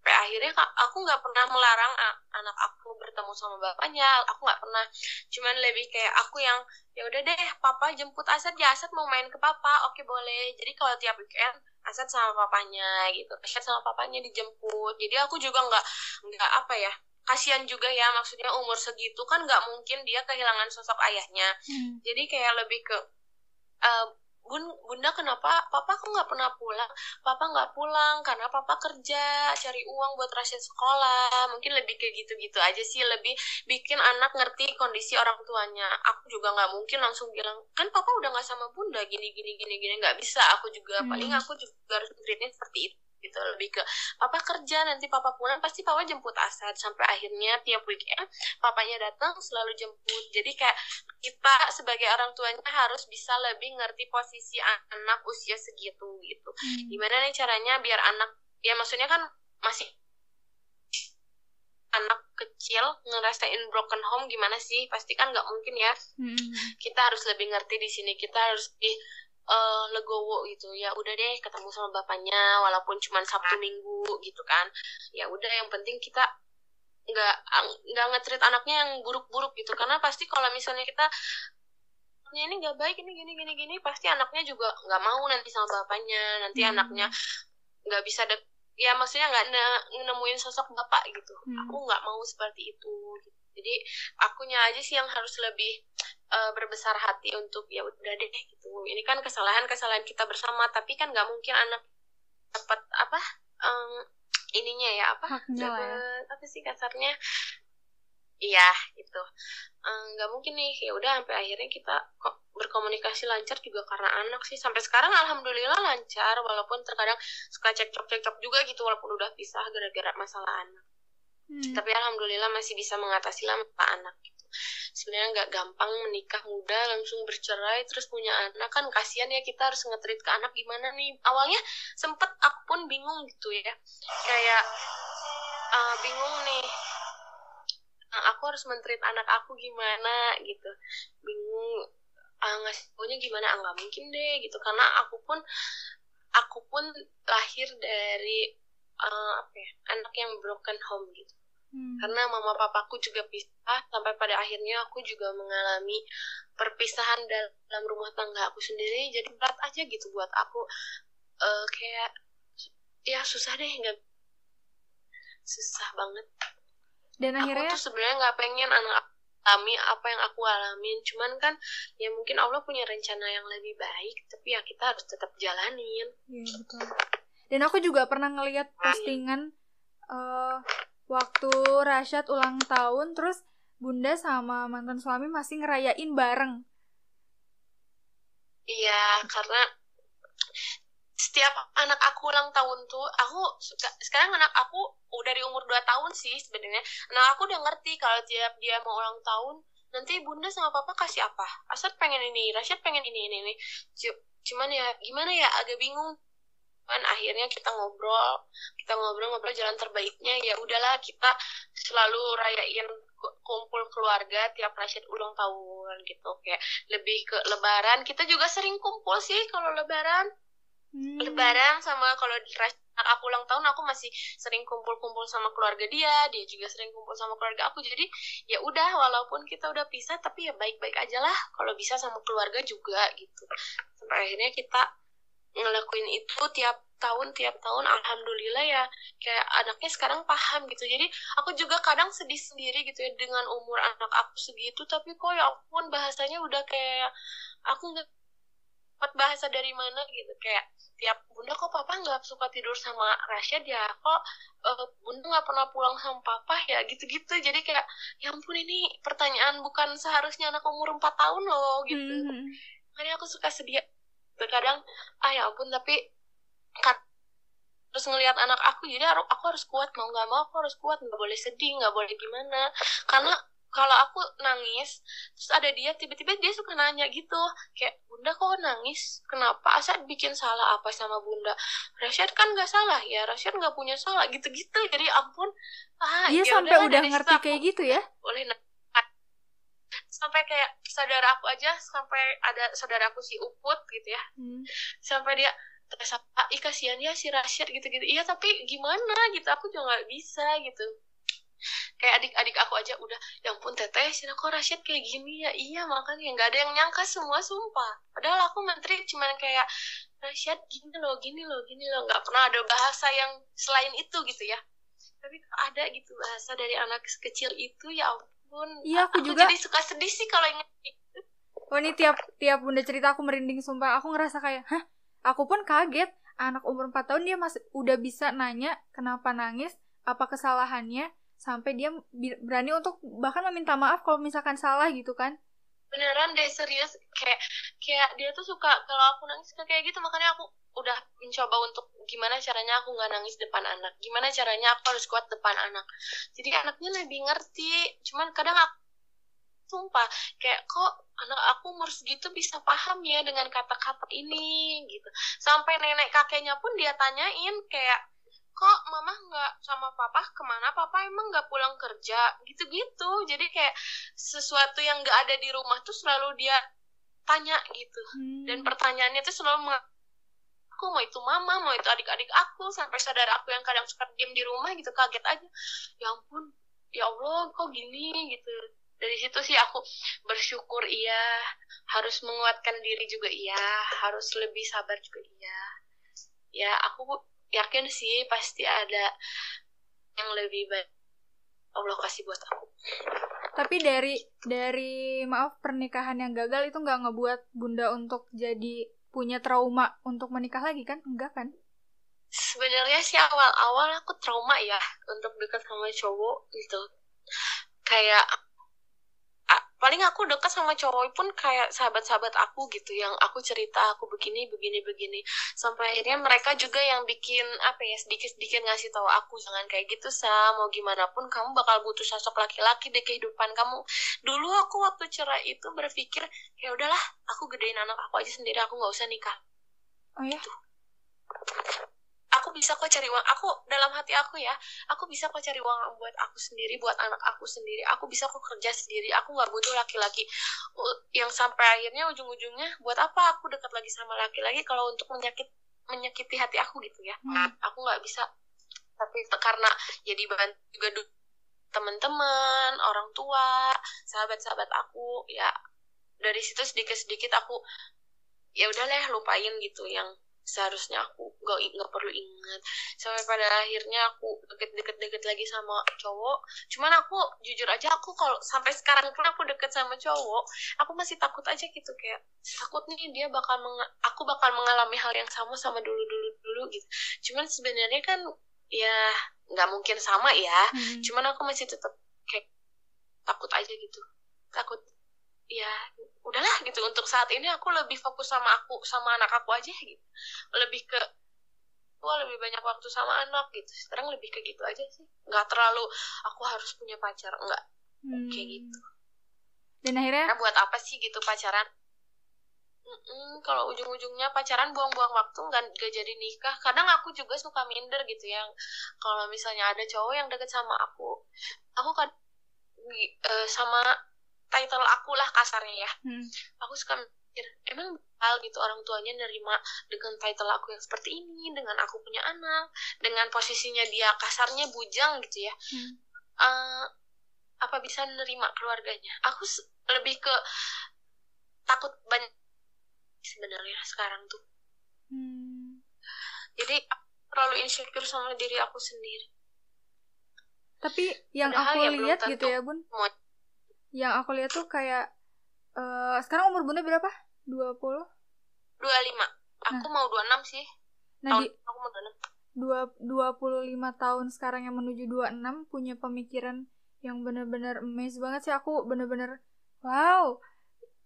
akhirnya aku nggak pernah melarang anak aku bertemu sama bapaknya, aku nggak pernah. Cuman lebih kayak aku yang ya udah deh, papa jemput Asad ya, Asad mau main ke papa, oke boleh. Jadi kalau tiap weekend Asad sama papanya gitu, Asad sama papanya dijemput. Jadi aku juga nggak apa ya, kasihan juga ya, maksudnya umur segitu kan nggak mungkin dia kehilangan sosok ayahnya. Jadi kayak lebih ke Bunda kenapa papa kok nggak pernah pulang? Papa nggak pulang karena papa kerja cari uang buat Rashad sekolah. Mungkin lebih kayak gitu-gitu aja sih, lebih bikin anak ngerti kondisi orang tuanya. Aku juga nggak mungkin langsung bilang kan papa udah nggak sama Bunda gini, nggak bisa. Aku juga paling aku juga harus treatnya seperti itu gitu, lebih ke papa kerja, nanti papa pulang pasti papa jemput Asad, sampai akhirnya tiap weekend papanya datang selalu jemput. Jadi kayak kita sebagai orang tuanya harus bisa lebih ngerti posisi anak usia segitu gitu. Gimana nih caranya biar anak, ya maksudnya kan masih anak kecil ngerasain broken home gimana sih, pasti kan nggak mungkin ya. Kita harus lebih ngerti di sini, kita harus lebih legowo gitu, ya udah deh ketemu sama bapaknya walaupun cuma Sabtu Minggu gitu kan, ya udah yang penting kita nggak nge-treat anaknya yang buruk-buruk gitu, karena pasti kalau misalnya kita ini nggak baik, ini gini pasti anaknya juga nggak mau nanti sama bapaknya, nanti anaknya nggak bisa ya maksudnya nggak nemuin sosok bapak gitu. Aku nggak mau seperti itu gitu. Jadi akunya aja sih yang harus lebih berbesar hati untuk ya udah deh gitu, ini kan kesalahan kita bersama, tapi kan nggak mungkin anak dapat ininya ya apa sih kasarnya, iya itu nggak mungkin nih. Ya udah sampai akhirnya kita berkomunikasi lancar juga karena anak sih, sampai sekarang alhamdulillah lancar, walaupun terkadang suka cekcok juga gitu walaupun udah pisah gara-gara masalah anak. Tapi alhamdulillah masih bisa mengatasi lah masalah anak gitu. Sebenarnya nggak gampang menikah muda langsung bercerai terus punya anak, kan kasihan ya, kita harus nge-treat ke anak gimana nih. Awalnya sempet aku pun bingung gitu ya, kayak bingung nih, aku harus men-treat anak aku gimana gitu, bingung ngasih taunya gimana, nggak mungkin deh gitu, karena aku pun lahir dari anak yang broken home gitu. Karena mama papaku juga pisah, sampai pada akhirnya aku juga mengalami perpisahan dalam rumah tangga aku sendiri. Jadi berat aja gitu buat aku, kayak ya susah deh, susah banget. Dan akhirnya aku tuh sebenarnya nggak pengen anak alami apa yang aku alamin, cuman kan ya mungkin Allah punya rencana yang lebih baik, tapi ya kita harus tetap jalanin. Iya betul. Dan aku juga pernah ngelihat postingan waktu Rashad ulang tahun, terus Bunda sama mantan suami masih ngerayain bareng. Iya, karena setiap anak aku ulang tahun tuh, sekarang anak aku dari umur 2 tahun sih sebenarnya. Nah, aku udah ngerti kalau tiap dia mau ulang tahun, nanti Bunda sama Papa kasih apa? Asad pengen ini, Rashad pengen ini. Cuman ya gimana ya, agak bingung. Kan akhirnya kita ngobrol jalan terbaiknya ya udahlah kita selalu rayain kumpul keluarga tiap Rashid ulang tahun gitu, kayak lebih ke Lebaran. Kita juga sering kumpul sih kalau Lebaran. Lebaran sama kalau aku ulang tahun, aku masih sering kumpul-kumpul sama keluarga dia juga sering kumpul sama keluarga aku. Jadi ya udah, walaupun kita udah pisah tapi ya baik-baik aja lah kalau bisa sama keluarga juga gitu. Sampai akhirnya kita ngelakuin itu tiap tahun. Alhamdulillah ya, kayak anaknya sekarang paham gitu. Jadi aku juga kadang sedih sendiri gitu ya dengan umur anak aku segitu, tapi kok ya ampun bahasanya udah kayak aku nggak dapat bahasa dari mana gitu. Kayak tiap, bunda kok papa nggak suka tidur sama Rashid ya, kok bunda nggak pernah pulang sama papa ya, gitu-gitu. Jadi kayak ya ampun, ini pertanyaan bukan seharusnya anak umur 4 tahun loh gitu. Makanya aku suka sedih terkadang, ya ampun, tapi terus ngelihat anak aku, jadi aku harus kuat, mau nggak mau aku harus kuat, nggak boleh sedih, nggak boleh gimana. Karena kalau aku nangis terus ada dia, tiba-tiba dia suka nanya gitu, kayak, bunda kok nangis, kenapa, asa bikin salah apa sama bunda? Rashid kan nggak salah ya, Rashid nggak punya salah, gitu-gitu. Jadi ampun, dia ya sampai udah ngerti aku, kayak gitu ya, boleh sampai kayak saudara aku aja, sampai ada saudaraku si Uput gitu ya, sampai dia terasa, kasihan ya si Rashid gitu-gitu. Iya, tapi gimana gitu, aku juga nggak bisa gitu. Kayak adik-adik aku aja udah, ya ampun teteh, sih kok Rashid kayak gini ya. Iya, makanya nggak ada yang nyangka, semua sumpah. Padahal aku menteri cuman kayak, Rashid gini loh, nggak pernah ada bahasa yang selain itu gitu ya. Tapi ada gitu bahasa dari anak kecil itu, ya ampun. Iya, aku juga jadi suka sedih sih kalau ingat gitu. Oh, ini tiap bunda cerita aku merinding sumpah. Aku ngerasa kayak, aku pun kaget. Anak umur 4 tahun dia masih udah bisa nanya kenapa nangis, apa kesalahannya, sampai dia berani untuk bahkan meminta maaf kalau misalkan salah gitu kan. Beneran deh, serius. Kayak dia tuh suka kalau aku nangis kayak gitu. Makanya aku udah mencoba untuk gimana caranya aku nggak nangis depan anak, gimana caranya aku harus kuat depan anak. Jadi anaknya lebih ngerti. Cuman kadang aku sumpah kayak, kok anak aku umur segitu bisa paham ya dengan kata-kata ini gitu. Sampai nenek kakeknya pun dia tanyain kayak, kok mama nggak sama papa kemana, papa emang nggak pulang kerja, gitu-gitu. Jadi kayak sesuatu yang nggak ada di rumah tuh selalu dia tanya gitu. Dan pertanyaannya tuh selalu aku, mau itu mama, mau itu adik-adik aku, sampai saudara aku yang kadang suka diem di rumah gitu, kaget aja, ya ampun, ya Allah kok gini gitu. Dari situ sih aku bersyukur, iya, harus menguatkan diri juga, iya, harus lebih sabar juga, iya. Ya aku yakin sih pasti ada yang lebih baik Allah kasih buat aku. Tapi dari maaf, pernikahan yang gagal itu nggak ngebuat bunda untuk jadi punya trauma untuk menikah lagi kan? Enggak kan? Sebenarnya sih awal-awal aku trauma ya untuk dekat sama cowok gitu. Kayak paling aku dekat sama cowok pun kayak sahabat-sahabat aku gitu, yang aku cerita aku begini. Sampai akhirnya mereka juga yang bikin sedikit-sedikit ngasih tahu aku, jangan kayak gitu mau gimana pun kamu bakal butuh sosok laki-laki di kehidupan kamu. Dulu aku waktu cerai itu berpikir, ya udahlah, aku gedein anak aku aja sendiri, aku nggak usah nikah. Oh ya? Gitu. Aku bisa kok cari uang, aku dalam hati aku ya, aku bisa kok cari uang buat aku sendiri, buat anak aku sendiri, aku bisa kok kerja sendiri, aku nggak butuh laki-laki. Yang sampai akhirnya ujung-ujungnya, buat apa aku dekat lagi sama laki-laki kalau untuk menyakiti hati aku gitu ya. Aku nggak bisa. Tapi karena ya dibantu juga teman-teman, orang tua, sahabat-sahabat aku, ya dari situ sedikit-sedikit aku ya udahlah, lupain gitu yang seharusnya aku nggak perlu ingat. Sampai pada akhirnya aku deket lagi sama cowok. Cuman aku jujur aja, aku kalau sampai sekarang pun aku deket sama cowok, aku masih takut aja gitu, kayak takut nih dia aku bakal mengalami hal yang sama dulu gitu. Cuman sebenarnya kan ya nggak mungkin sama ya. Cuman aku masih tetap kayak takut aja gitu, takut. Ya udahlah gitu, untuk saat ini aku lebih fokus sama anak aku aja gitu, lebih ke lebih banyak waktu sama anak gitu. Sekarang lebih ke gitu aja sih, nggak terlalu aku harus punya pacar, enggak. Kayak gitu. Dan akhirnya buat apa sih gitu pacaran? Kalau ujung-ujungnya pacaran buang-buang waktu, nggak jadi nikah. Kadang aku juga suka minder gitu ya, kalau misalnya ada cowok yang deket sama aku kan sama title aku lah kasarnya ya. Aku suka mikir, emang bakal gitu orang tuanya nerima dengan title aku yang seperti ini, dengan aku punya anak, dengan posisinya dia kasarnya bujang gitu ya. Apa bisa nerima keluarganya? Aku lebih ke takut banyak sebenarnya sekarang tuh. Jadi aku terlalu insecure sama diri aku sendiri. Tapi yang padahal aku lihat gitu ya Bun, yang aku lihat tuh kayak sekarang umur Bunda berapa? 20? 25. Aku mau 26 sih. Nah, aku mau 26. 25 tahun sekarang yang menuju 26 punya pemikiran yang benar-benar amazed banget sih. Aku benar-benar wow.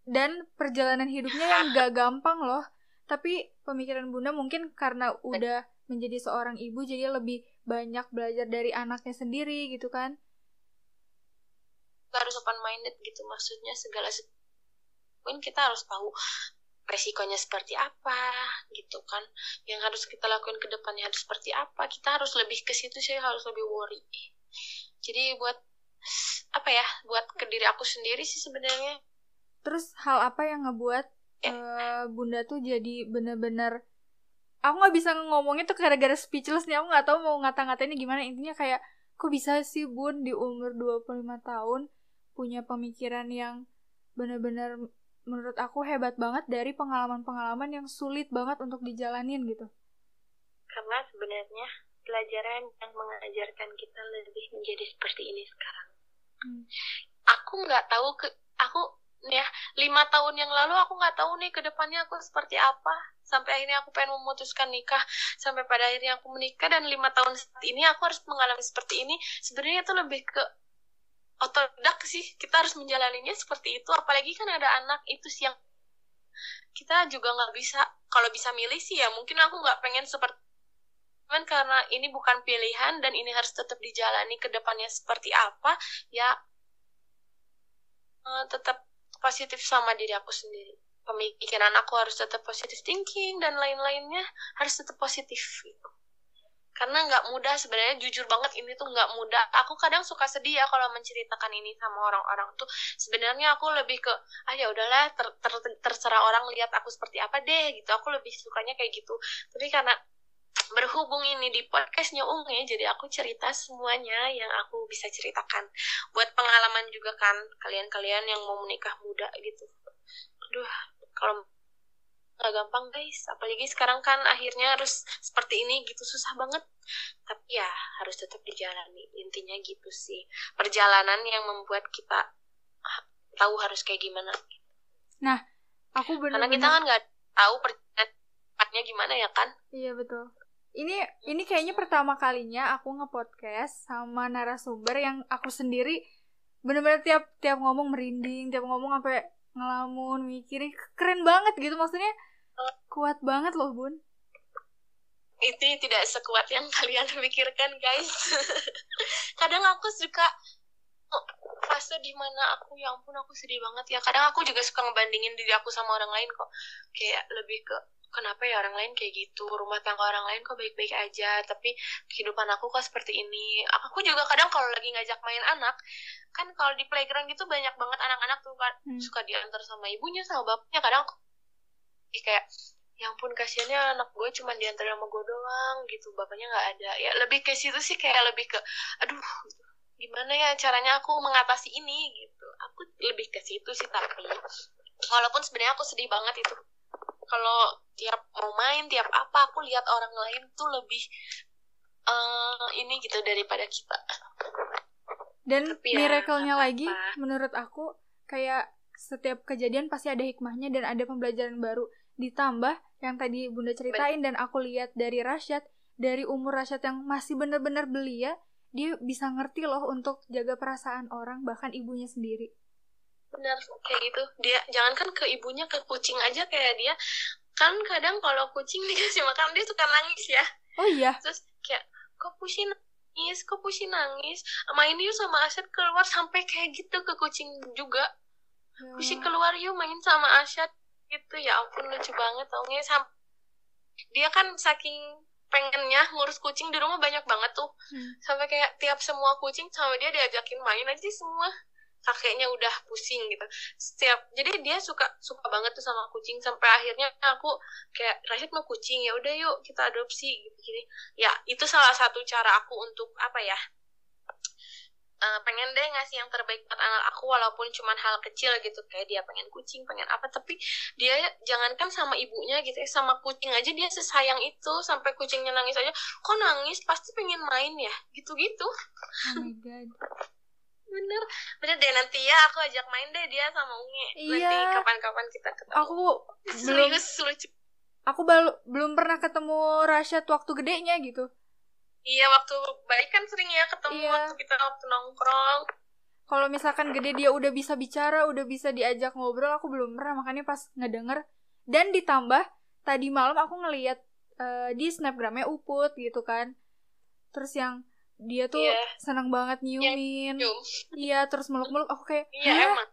Dan perjalanan hidupnya yang gak gampang loh. Tapi pemikiran Bunda mungkin karena udah menjadi seorang ibu jadi lebih banyak belajar dari anaknya sendiri gitu kan. Harus open minded gitu, maksudnya segala mungkin kita harus tahu resikonya seperti apa gitu kan, yang harus kita lakukan ke depannya harus seperti apa. Kita harus lebih ke situ sih, harus lebih worry. Jadi buat apa ya, buat ke diri aku sendiri sih sebenarnya. Terus hal apa yang ngebuat Bunda tuh jadi bener-bener, aku nggak bisa ngomongnya tuh gara-gara speechless nih. Aku nggak tahu mau ngata-ngatainnya gimana. Intinya kayak kok bisa sih Bun di umur 25 tahun punya pemikiran yang bener-bener menurut aku hebat banget dari pengalaman-pengalaman yang sulit banget untuk dijalanin gitu. Karena sebenarnya pelajaran yang mengajarkan kita lebih menjadi seperti ini sekarang. Aku nggak tahu aku ya 5 tahun yang lalu aku nggak tahu nih ke depannya aku seperti apa. Sampai akhirnya aku pengen memutuskan nikah, sampai pada akhirnya aku menikah, dan 5 tahun saat ini aku harus mengalami seperti ini. Sebenarnya itu lebih ke otodidak sih, kita harus menjalaninya seperti itu. Apalagi kan ada anak, itu sih yang kita juga nggak bisa, kalau bisa milih sih ya mungkin aku nggak pengen seperti, cuman karena ini bukan pilihan dan ini harus tetap dijalani ke depannya seperti apa ya, tetap positif sama diri aku sendiri. Pemikiran aku harus tetap positive thinking dan lain-lainnya harus tetap positif gitu. Karena nggak mudah sebenarnya, jujur banget ini tuh nggak mudah. Aku kadang suka sedih ya kalau menceritakan ini sama orang-orang tuh. Sebenarnya aku lebih ke ya udahlah, terserah orang lihat aku seperti apa deh gitu. Aku lebih sukanya kayak gitu. Tapi karena berhubung ini di podcastnya Unge, jadi aku cerita semuanya yang aku bisa ceritakan. Buat pengalaman juga kan kalian-kalian yang mau menikah muda gitu. Aduh, kalau gak gampang guys, apalagi sekarang kan akhirnya harus seperti ini gitu, susah banget. Tapi ya harus tetap dijalani, intinya gitu sih. Perjalanan yang membuat kita tahu harus kayak gimana. Nah, aku benar-benar, karena kita kan gak tahu perjalanannya gimana ya kan. Iya betul. Ini kayaknya pertama kalinya aku nge-podcast sama narasumber yang aku sendiri benar-benar tiap ngomong merinding, tiap ngomong sampai ngelamun, mikirin. Keren banget gitu, maksudnya kuat banget loh Bun. Itu tidak sekuat yang kalian pikirkan guys. Kadang aku suka fase dimana aku ya ampun aku sedih banget ya. Kadang aku juga suka ngebandingin diri aku sama orang lain kok. Kayak lebih ke kenapa ya orang lain kayak gitu, rumah tangga orang lain kok baik-baik aja, tapi kehidupan aku kok seperti ini. Aku juga kadang kalau lagi ngajak main anak, kan kalau di playground gitu banyak banget anak-anak tuh kan suka diantar sama ibunya sama bapaknya. Kadang aku kayak ya ampun kasiannya anak gue cuma diantar sama gue doang gitu, bapaknya nggak ada. Ya lebih ke situ sih, kayak lebih ke aduh gimana ya caranya aku mengatasi ini gitu. Aku lebih ke situ sih. Tapi walaupun sebenarnya aku sedih banget itu kalau tiap mau main tiap apa aku lihat orang lain tuh lebih ini gitu daripada kita. Dan miracle-nya lagi menurut aku kayak setiap kejadian pasti ada hikmahnya dan ada pembelajaran baru. Ditambah yang tadi Bunda ceritain dan aku lihat dari Rasyad, dari umur Rasyad yang masih benar-benar belia, dia bisa ngerti loh untuk jaga perasaan orang, bahkan ibunya sendiri. Benar, kayak gitu. Dia jangankan ke ibunya, ke kucing aja kayak dia. Kan kadang kalau kucing dikasih makan dia suka nangis ya. Oh iya. Terus kayak kok Pusi nangis. Main yuk sama Asyad keluar, sampai kayak gitu ke kucing juga. Pusi keluar yuk main sama Asyad gitu. Ya ampun lucu banget taunya. Dia kan saking pengennya ngurus kucing di rumah banyak banget tuh. Sampai kayak tiap semua kucing sama dia diajakin main aja semua. kakeknya udah pusing gitu. Jadi dia suka banget tuh sama kucing, sampai akhirnya aku kayak, Rashid mau kucing, ya udah yuk kita adopsi gitu gini. Ya itu salah satu cara aku untuk apa ya, pengen deh ngasih yang terbaik buat anak aku, walaupun cuman hal kecil gitu, kayak dia pengen kucing, pengen apa, tapi dia jangankan sama ibunya gitu ya, sama kucing aja dia sesayang itu, sampai kucingnya nangis aja, kok nangis, pasti pengen main ya, gitu-gitu. Oh my god. Bener deh, nanti ya aku ajak main deh dia sama Unge. Iya. Nanti kapan-kapan kita ketemu. Aku belum pernah ketemu Rashad waktu gedenya gitu. Iya, waktu baik kan sering ya ketemu. Iya. waktu nongkrong. Kalau misalkan gede dia udah bisa bicara, udah bisa diajak ngobrol, aku belum pernah, makanya pas ngedenger. Dan ditambah tadi malam aku ngeliat di snapgramnya Uput gitu kan, terus yang dia tuh senang banget nyiumin, iya, terus meluk-meluk, aku kayak iya emang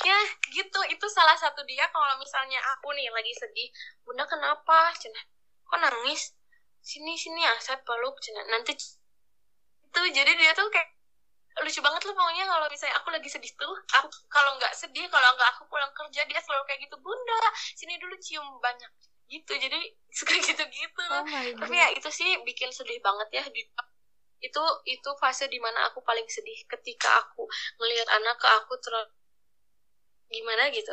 ya gitu. Itu salah satu dia. Kalau misalnya aku nih lagi sedih, Bunda kenapa, Cina, kok nangis, sini Asep peluk, Cina, nanti itu. Jadi dia tuh kayak lucu banget loh pokoknya. Kalau misalnya aku lagi sedih tuh, aku kalau nggak sedih, kalau nggak aku pulang kerja, dia selalu kayak gitu, Bunda sini dulu cium banyak gitu. Jadi suka gitu-gitu. Tapi ya itu sih bikin sedih banget ya. Itu fase dimana aku paling sedih, ketika aku ngelihat anak ke aku terus gimana gitu,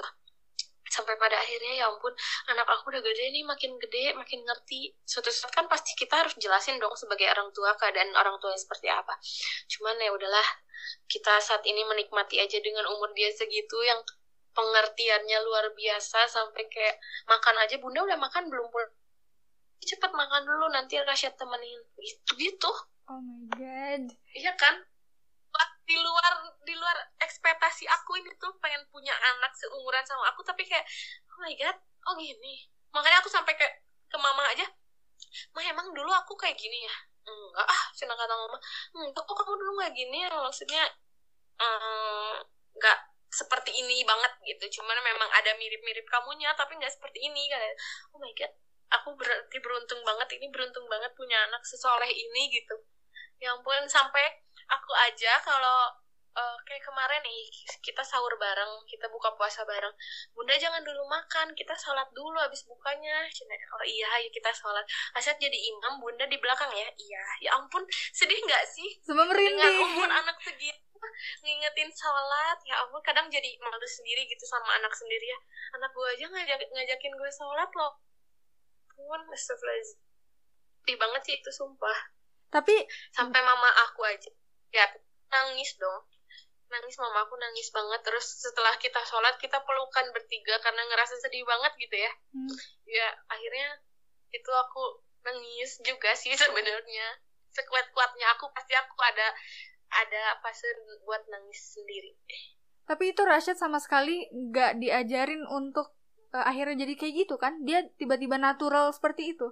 sampai pada akhirnya ya ampun, anak aku udah gede nih, makin gede makin ngerti. Suatu saat kan pasti kita harus jelasin dong sebagai orang tua keadaan orang tuanya seperti apa. Cuman ya udahlah, kita saat ini menikmati aja dengan umur dia segitu, yang pengertiannya luar biasa, sampai kayak makan aja, Bunda udah makan belum, cepet makan dulu nanti Rashid temenin gitu. Oh my god. Iya kan, di luar ekspektasi aku. Ini tuh pengen punya anak seumuran sama aku, tapi kayak oh my god, oh gini. Makanya aku sampai kayak ke mama aja, Mah emang dulu aku kayak gini ya? Enggak cina kata mama, enggak kok kamu dulu nggak gini ya, maksudnya nggak seperti ini banget gitu, cuman memang ada mirip-mirip kamunya tapi nggak seperti ini kan. Oh my god, aku berarti beruntung banget punya anak sesoleh ini gitu. Ya ampun, sampai aku aja kalau kayak kemarin nih, kita sahur bareng, kita buka puasa bareng, Bunda jangan dulu makan, kita sholat dulu habis bukanya. Oh iya, ya kita sholat. Asyad jadi imam, Bunda di belakang ya. Iya, ya ampun, sedih nggak sih? Semua merinding. Dengan umur anak segitu ngingetin sholat, ya ampun, kadang jadi malu sendiri gitu sama anak sendiri ya. Anak gue aja ngajakin gue sholat loh. Pun, astagfirullahaladzim. Sedih banget sih itu, sumpah. Tapi sampai mama aku aja ya nangis dong. Mama aku nangis banget. Terus setelah kita sholat, kita pelukan bertiga karena ngerasa sedih banget gitu ya. Ya akhirnya itu aku nangis juga sih sebenarnya. Sekuat-kuatnya aku pasti aku ada fase buat nangis sendiri. Tapi itu Rashid sama sekali nggak diajarin untuk akhirnya jadi kayak gitu kan? Dia tiba-tiba natural seperti itu.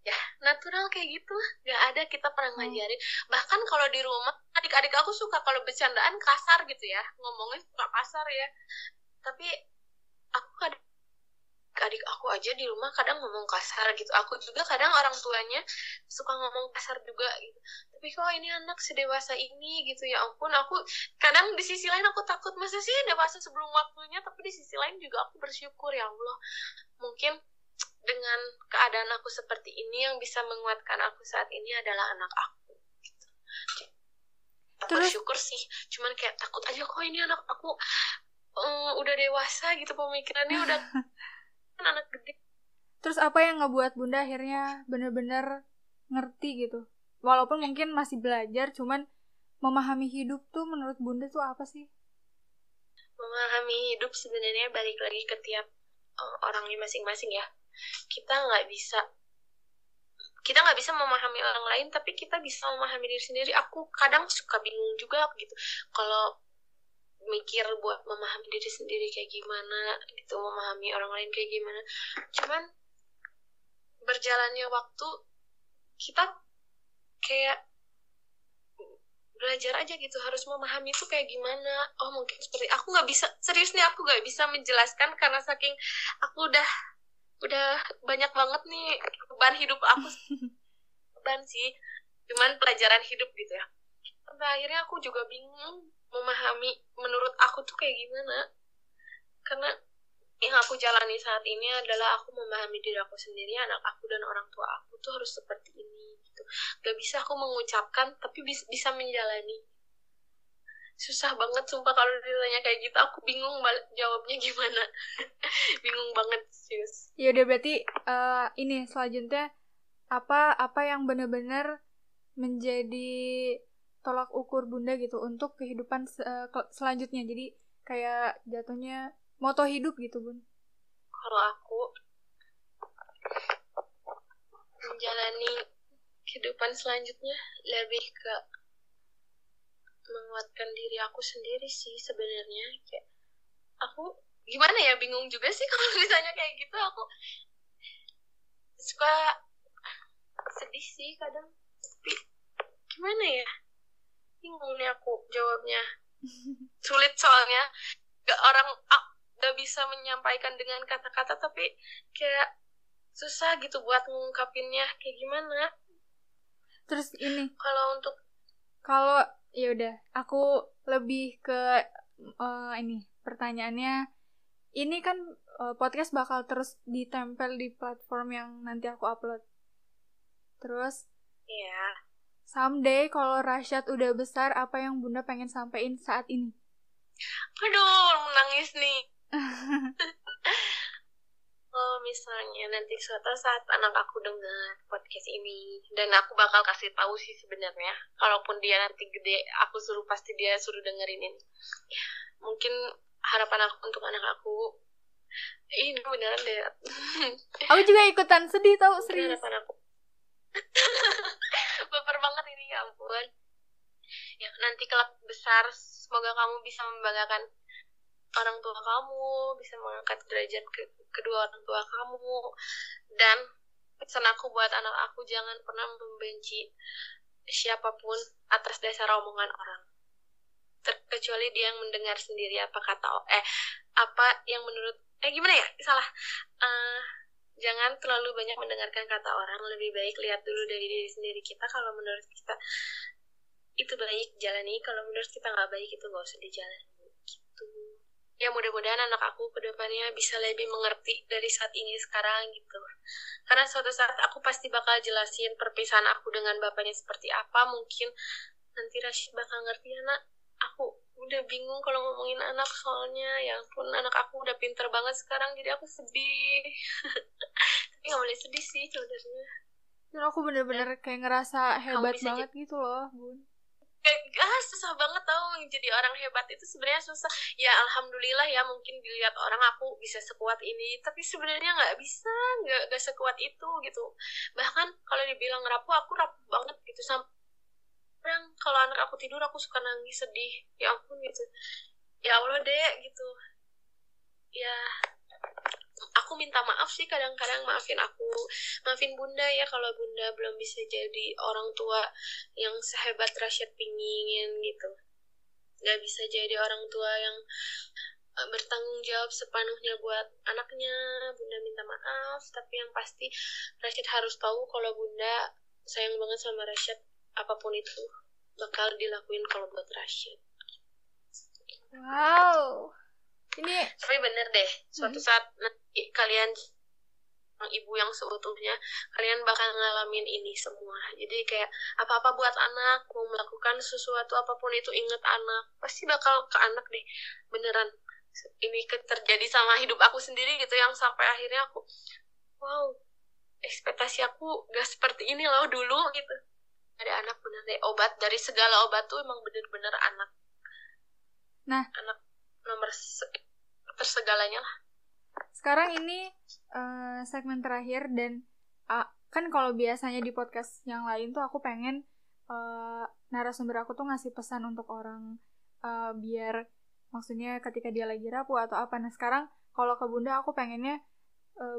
Ya natural kayak gitu, nggak ada kita pernah ngajarin. Bahkan kalau di rumah adik-adik aku suka kalau bercandaan kasar gitu ya, ngomongnya suka kasar ya. Tapi aku kadang adik aku aja di rumah kadang ngomong kasar gitu. Aku juga kadang orang tuanya suka ngomong kasar juga gitu. Tapi kok ini anak sedewasa ini gitu, ya ampun. Aku kadang di sisi lain aku takut, masa sih dewasa sebelum waktunya. Tapi di sisi lain juga aku bersyukur, ya Allah, mungkin dengan keadaan aku seperti ini, yang bisa menguatkan aku saat ini adalah anak aku gitu. Bersyukur sih, cuman kayak takut aja, kok ini anak aku udah dewasa gitu, pemikirannya udah kan anak gede. Terus apa yang ngebuat Bunda akhirnya benar-benar ngerti gitu, walaupun mungkin masih belajar, cuman memahami hidup tuh menurut Bunda tuh apa sih? Memahami hidup sebenarnya balik lagi ke tiap orangnya masing-masing ya. Kita nggak bisa memahami orang lain, tapi kita bisa memahami diri sendiri. Aku kadang suka bingung juga gitu kalau mikir buat memahami diri sendiri kayak gimana gitu, memahami orang lain kayak gimana. Cuman berjalannya waktu, kita kayak belajar aja gitu, harus memahami itu kayak gimana. Oh mungkin seperti aku nggak bisa, serius nih aku nggak bisa menjelaskan karena saking aku udah banyak banget nih beban hidup aku. Beban sih, cuman pelajaran hidup gitu ya. sampai akhirnya aku juga bingung memahami menurut aku tuh kayak gimana. Karena yang aku jalani saat ini adalah aku memahami diri aku sendiri, anak aku dan orang tua aku tuh harus seperti ini gitu. Gak bisa aku mengucapkan tapi bisa menjalani. Susah banget sumpah kalau ditanya kayak gitu, aku bingung jawabnya gimana. Bingung banget serius. Ya udah berarti ini selanjutnya apa yang benar-benar menjadi tolak ukur Bunda gitu untuk kehidupan selanjutnya. Jadi kayak jatuhnya moto hidup gitu, Bun. Kalau aku menjalani kehidupan selanjutnya lebih ke menguatkan diri aku sendiri sih sebenarnya. Kayak aku gimana ya, bingung juga sih kalau misalnya kayak gitu. Aku suka sedih sih kadang, tapi gimana ya, bingung nih aku jawabnya. Sulit soalnya gak bisa menyampaikan dengan kata-kata, tapi kayak susah gitu buat ngungkapinnya kayak gimana. Terus ini kalau ya udah, aku lebih ke ini pertanyaannya. Ini kan podcast bakal terus ditempel di platform yang nanti aku upload. Terus someday kalau Rasyad udah besar, apa yang Bunda pengen sampein saat ini? Aduh, menangis nih. Oh, misalnya nanti suatu saat anak aku dengar podcast ini, dan aku bakal kasih tahu sih sebenarnya. Kalaupun dia nanti gede, aku pasti dia suruh dengerin ini. Mungkin harapan aku untuk anak aku, ini beneran deh. Aku juga ikutan sedih tau, serius. Harapan aku. Baper banget ini, ya ampun. Ya, nanti kelak besar, semoga kamu bisa membanggakan orang tua kamu, bisa mengangkat derajat kedua orang tua kamu. Dan pesan aku buat anak aku, jangan pernah membenci siapapun atas dasar omongan orang, terkecuali dia yang mendengar sendiri apa yang menurut gimana ya, salah. Jangan terlalu banyak mendengarkan kata orang, lebih baik lihat dulu dari diri sendiri kita. Kalau menurut kita itu baik, jalani. Kalau menurut kita nggak baik, itu nggak usah dijalani gitu. Ya mudah-mudahan anak aku ke depannya bisa lebih mengerti dari saat ini sekarang gitu. Karena suatu saat aku pasti bakal jelasin perpisahan aku dengan bapaknya seperti apa. Mungkin nanti Rashid bakal ngerti. Anak aku udah bingung kalau ngomongin anak, soalnya ya ampun, anak aku udah pinter banget sekarang, jadi aku sedih. Tapi gak boleh sedih sih sebenarnya. Dan aku bener-bener kayak ngerasa hebat banget gitu loh, Bun. Susah banget tau, menjadi orang hebat itu sebenarnya susah. Ya alhamdulillah ya, mungkin dilihat orang aku bisa sekuat ini, tapi sebenarnya nggak bisa, nggak sekuat itu gitu. Bahkan kalau dibilang rapuh, aku rapuh banget gitu. Sampai kalau anak aku tidur, aku suka nangis sedih, ya ampun gitu. Ya Allah deh gitu. Ya aku minta maaf sih kadang-kadang, maafin Bunda ya kalau Bunda belum bisa jadi orang tua yang sehebat Rasyad pingin gitu. Gak bisa jadi orang tua yang bertanggung jawab sepenuhnya buat anaknya. Bunda minta maaf, tapi yang pasti Rasyad harus tahu kalau Bunda sayang banget sama Rasyad. Apapun itu bakal dilakuin kalau buat Rasyad. Wow. Ini tapi bener deh, suatu saat nanti kalian ibu yang seutuhnya, kalian bakal ngalamin ini semua. Jadi kayak apa-apa buat anak, mau melakukan sesuatu apapun itu, inget anak, pasti bakal ke anak deh, beneran. Ini terjadi sama hidup aku sendiri gitu, yang sampai akhirnya aku, wow, ekspektasi aku gak seperti ini loh dulu gitu. Ada anak, bener deh, obat dari segala obat tuh emang bener-bener anak. Nah, anak nomor tersegalanya lah. Sekarang ini segmen terakhir, dan kan kalau biasanya di podcast yang lain tuh aku pengen narasumber aku tuh ngasih pesan untuk orang, biar maksudnya ketika dia lagi rapuh atau apa. Nah sekarang kalau ke Bunda, aku pengennya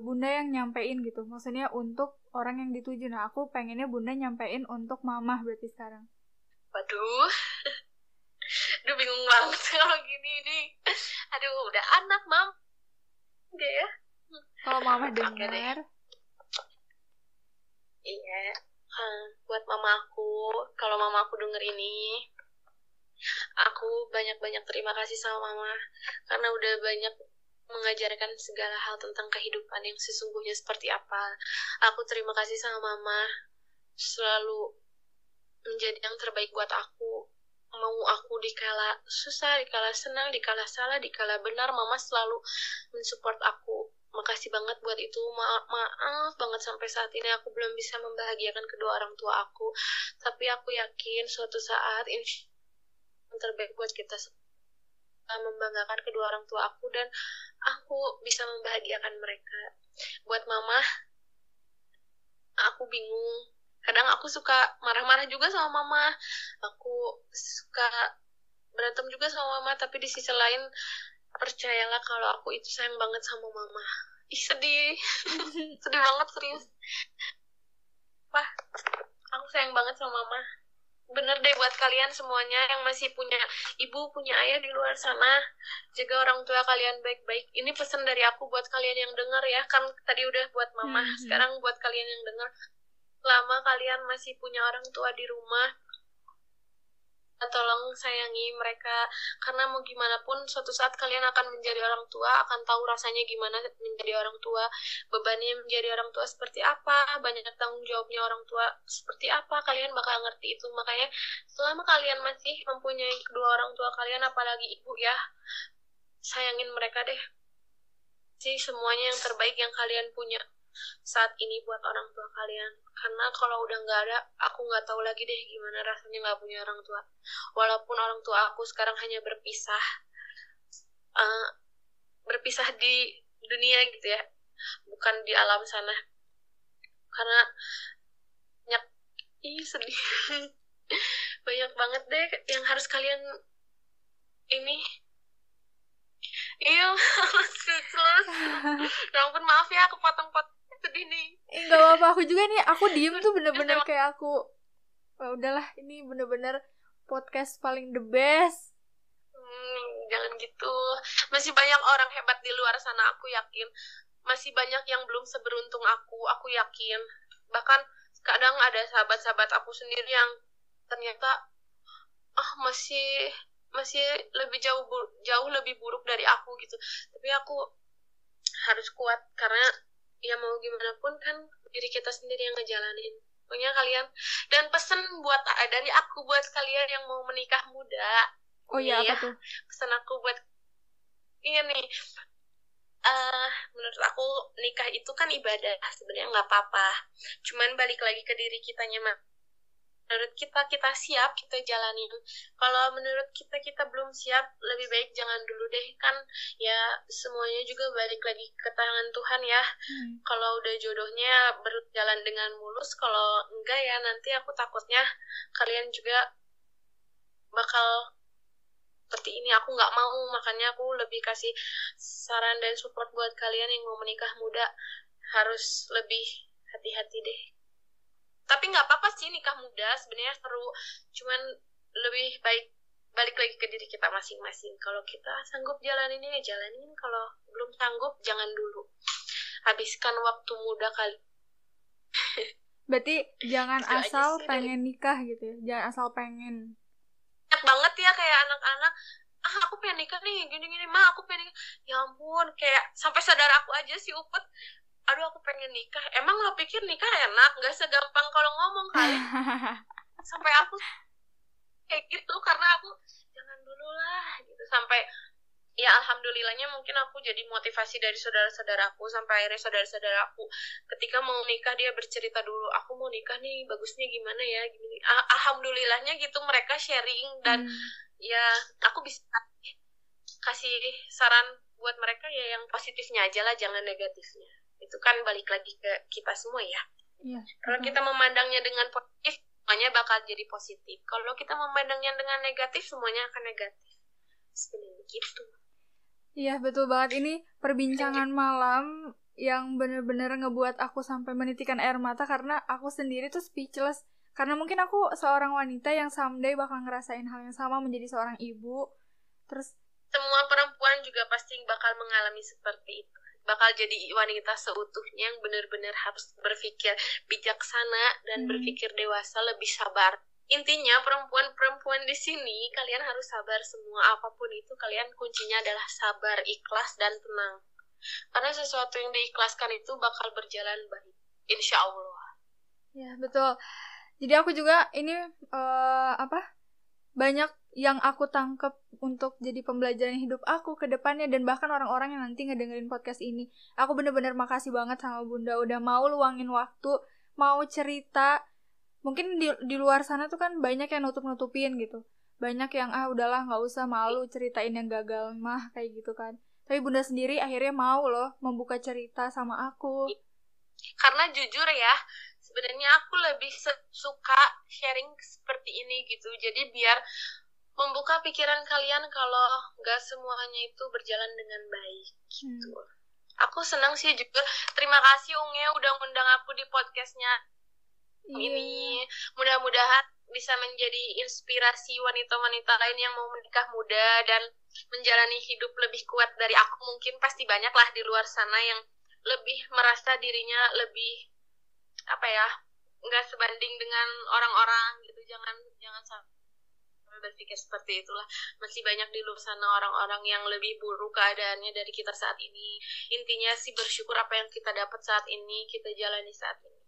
Bunda yang nyampein gitu, maksudnya untuk orang yang dituju. Nah aku pengennya Bunda nyampein untuk Mamah berarti sekarang. Waduh, aduh bingung banget kalau gini nih. Aduh, udah anak Mam, udah ya. Kalau Mama dengar, iya, buat Mama aku, kalau Mama aku denger ini, Aku banyak-banyak terima kasih sama mama karena udah banyak mengajarkan segala hal tentang kehidupan yang sesungguhnya seperti apa. Aku terima kasih sama mama selalu menjadi yang terbaik buat aku. Mau aku dikala susah, dikala senang, dikala salah, dikala benar, mama selalu mensupport aku. Makasih banget buat itu. Maaf banget sampai saat ini aku belum bisa membahagiakan kedua orang tua aku. Tapi aku yakin suatu saat yang terbaik buat kita membanggakan kedua orang tua aku dan aku bisa membahagiakan mereka. Buat mama, aku bingung. Kadang aku suka marah-marah juga sama mama. Aku suka berantem juga sama mama, tapi di sisi lain percayalah kalau aku itu sayang banget sama mama. Ih, sedih. Sedih banget, serius. Wah, aku sayang banget sama mama. Bener deh buat kalian semuanya yang masih punya ibu, punya ayah di luar sana, jaga orang tua kalian baik-baik. Ini pesan dari aku buat kalian yang dengar ya, kan tadi udah buat mama, sekarang buat kalian yang dengar. Selama kalian masih punya orang tua di rumah, tolong sayangi mereka, karena mau gimana pun suatu saat kalian akan menjadi orang tua, akan tahu rasanya gimana menjadi orang tua, bebannya menjadi orang tua seperti apa, banyak tanggung jawabnya orang tua seperti apa, kalian bakal ngerti itu. Makanya selama kalian masih mempunyai kedua orang tua kalian, apalagi ibu ya, sayangin mereka deh. Sih semuanya yang terbaik yang kalian punya saat ini buat orang tua kalian. Karena kalau udah nggak ada, aku nggak tahu lagi deh gimana rasanya nggak punya orang tua. Walaupun orang tua aku sekarang hanya berpisah di dunia gitu ya, bukan di alam sana. Karena sedih. Banyak banget deh yang harus kalian ini. Iya, speechless. Ya ampun, maaf ya aku potong-potong sedih nih. Gak apa-apa, aku juga nih, aku diem tuh bener-bener kayak aku udahlah, ini bener-bener podcast paling the best. Jangan gitu. Masih banyak orang hebat di luar sana, aku yakin. Masih banyak yang belum seberuntung aku yakin. Bahkan kadang ada sahabat-sahabat aku sendiri yang ternyata masih lebih jauh lebih buruk dari aku gitu. Tapi aku harus kuat karena ya mau gimana pun kan diri kita sendiri yang ngejalanin. Pokoknya kalian, dan pesan dari aku buat kalian yang mau menikah muda. Oh iya, apa tuh? Pesan aku buat nih. Menurut aku nikah itu kan ibadah, sebenarnya nggak apa-apa. Cuman balik lagi ke diri kitanya, menurut kita siap, kita jalanin. Kalau menurut kita belum siap, lebih baik jangan dulu deh. Kan ya semuanya juga balik lagi ke tangan Tuhan ya. Kalau udah jodohnya berjalan dengan mulus, kalau enggak ya nanti aku takutnya kalian juga bakal seperti ini. Aku nggak mau, makanya aku lebih kasih saran dan support buat kalian yang mau menikah muda, harus lebih hati-hati deh. Tapi nggak apa-apa sih nikah muda, sebenarnya seru. Cuman lebih baik balik lagi ke diri kita masing-masing. Kalau kita sanggup jalanin ya jalanin, kalau belum sanggup jangan dulu. Habiskan waktu muda kali. Berarti jangan asal pengen nikah gitu ya, jangan asal pengen. Banyak banget ya kayak anak-anak, aku pengen nikah nih, gini-gini, ma aku pengen nikah. Ya ampun, kayak sampai saudara aku aja si Upet, aduh aku pengen nikah. Emang lo pikir nikah enak? Gak segampang kalau ngomong kali. Sampai aku kayak gitu, karena aku jangan dulu lah gitu. Sampai ya alhamdulillahnya mungkin aku jadi motivasi dari saudara-saudaraku. Sampai akhirnya saudara-saudaraku ketika mau nikah dia bercerita dulu, aku mau nikah nih, bagusnya gimana ya gini. Alhamdulillahnya gitu mereka sharing. Dan ya aku bisa kasih saran buat mereka ya yang positifnya aja lah, jangan negatifnya. Itu kan balik lagi ke kita semua ya. Iya. Kalau kita memandangnya dengan positif, semuanya bakal jadi positif. Kalau kita memandangnya dengan negatif, semuanya akan negatif. Sebenarnya gitu. Iya, betul banget. Ini perbincangan malam yang bener-bener ngebuat aku sampai menitikan air mata, karena aku sendiri tuh speechless. Karena mungkin aku seorang wanita yang someday bakal ngerasain hal yang sama, menjadi seorang ibu. Terus semua perempuan juga pasti bakal mengalami seperti itu. Bakal jadi wanita seutuhnya yang benar-benar harus berpikir bijaksana dan berpikir dewasa, lebih sabar. Intinya perempuan-perempuan di sini kalian harus sabar semua, apapun itu kalian kuncinya adalah sabar, ikhlas dan tenang. Karena sesuatu yang diikhlaskan itu bakal berjalan baik, insya Allah. Ya betul. Jadi aku juga ini banyak yang aku tangkep untuk jadi pembelajaran hidup aku ke depannya, dan bahkan orang-orang yang nanti ngedengerin podcast ini. Aku bener-bener makasih banget sama Bunda udah mau luangin waktu, mau cerita. Mungkin di luar sana tuh kan banyak yang nutup-nutupin gitu. Banyak yang udahlah gak usah, malu ceritain yang gagal mah kayak gitu kan. Tapi Bunda sendiri akhirnya mau loh membuka cerita sama aku. Karena jujur ya, sebenarnya aku lebih suka sharing seperti ini gitu. Jadi biar membuka pikiran kalian kalau gak semuanya itu berjalan dengan baik gitu. Aku senang sih juga. Terima kasih Unge udah ngundang aku di podcastnya. Ini mudah-mudahan bisa menjadi inspirasi wanita-wanita lain yang mau menikah muda dan menjalani hidup lebih kuat dari aku. Mungkin pasti banyak lah di luar sana yang lebih merasa dirinya lebih nggak sebanding dengan orang-orang gitu. Jangan sampai berpikir seperti itulah. Masih banyak di luar sana orang-orang yang lebih buruk keadaannya dari kita saat ini. Intinya sih bersyukur apa yang kita dapat saat ini, kita jalani saat ini.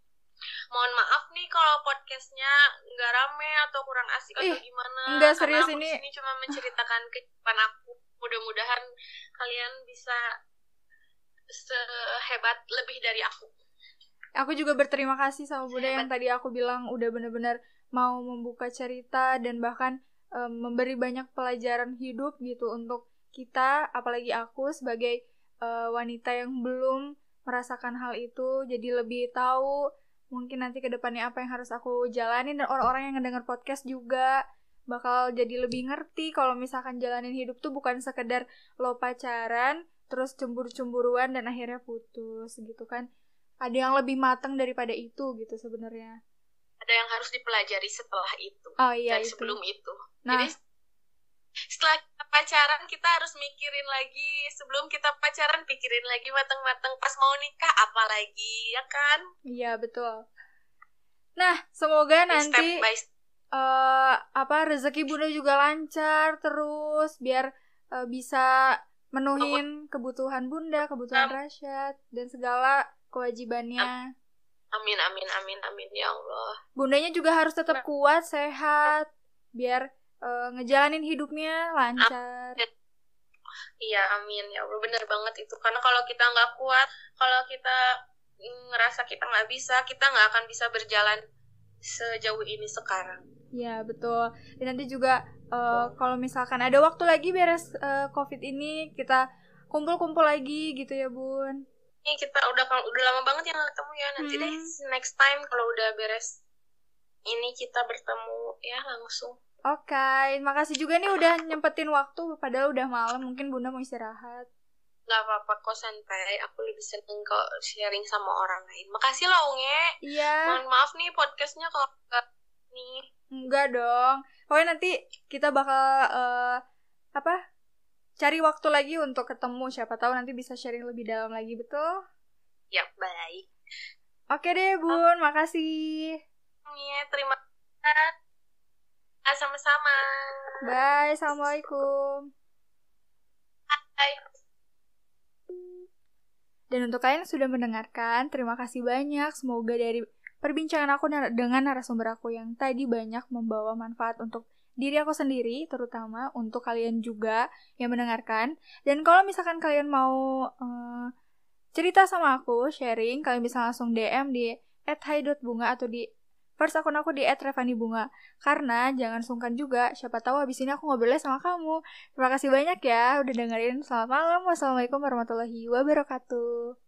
Mohon maaf nih kalau podcastnya nggak rame atau kurang asik atau gimana. Enggak, serius, karena aku ini sini cuma menceritakan kehidupan aku. Mudah-mudahan kalian bisa sehebat lebih dari aku. Aku juga berterima kasih sama Bunda yang tadi aku bilang udah benar-benar mau membuka cerita dan bahkan memberi banyak pelajaran hidup gitu untuk kita, apalagi aku sebagai wanita yang belum merasakan hal itu, jadi lebih tahu mungkin nanti ke depannya apa yang harus aku jalanin, dan orang-orang yang ngedenger podcast juga bakal jadi lebih ngerti kalau misalkan jalanin hidup tuh bukan sekedar lo pacaran terus cemburu-cemburuan dan akhirnya putus gitu kan. Ada yang lebih matang daripada itu gitu sebenarnya. Ada yang harus dipelajari setelah itu. Oh iya, dan itu. Sebelum itu. Nah, jadi setelah kita pacaran kita harus mikirin lagi. Sebelum kita pacaran pikirin lagi matang-matang. Pas mau nikah apalagi, ya kan? Iya betul. Nah, semoga nanti rezeki Bunda juga lancar terus biar bisa menuhin kebutuhan Bunda, kebutuhan Rasyad dan segala kewajibannya. Amin ya Allah. Bundanya juga harus tetap kuat, sehat biar ngejalanin hidupnya lancar. Iya, amin ya Allah, benar banget itu. Karena kalau kita nggak kuat, kalau kita ngerasa kita nggak bisa, kita nggak akan bisa berjalan sejauh ini sekarang. Iya betul. Dan nanti juga kalau misalkan ada waktu lagi beres COVID ini, kita kumpul-kumpul lagi gitu ya Bun. Ini kita udah lama banget yang ketemu ya. Nanti deh next time kalau udah beres ini kita bertemu ya langsung. Oke, makasih juga nih udah nyempetin waktu, padahal udah malam, mungkin Bunda mau istirahat. Gak apa-apa kok, santai. Aku lebih seneng kok sharing sama orang lain. Makasih loh Unge. Iya. Mohon maaf nih podcastnya kalau gak nih. Enggak dong. Pokoknya nanti kita bakal cari waktu lagi untuk ketemu. Siapa tahu nanti bisa sharing lebih dalam lagi, betul? Ya, baik. Oke deh Bun, makasih. Iya, terima kasih. Sama-sama. Bye, assalamualaikum. Bye. Dan untuk kalian yang sudah mendengarkan, terima kasih banyak. Semoga dari perbincangan aku dengan narasumber aku yang tadi banyak membawa manfaat untuk diri aku sendiri, terutama untuk kalian juga yang mendengarkan. Dan kalau misalkan kalian mau cerita sama aku, sharing, kalian bisa langsung DM di @hai.bunga atau di first akun aku di @revanibunga. Karena jangan sungkan juga, siapa tahu habis ini aku ngobrolnya sama kamu. Terima kasih banyak ya udah dengerin. Selamat malam. Wassalamualaikum warahmatullahi wabarakatuh.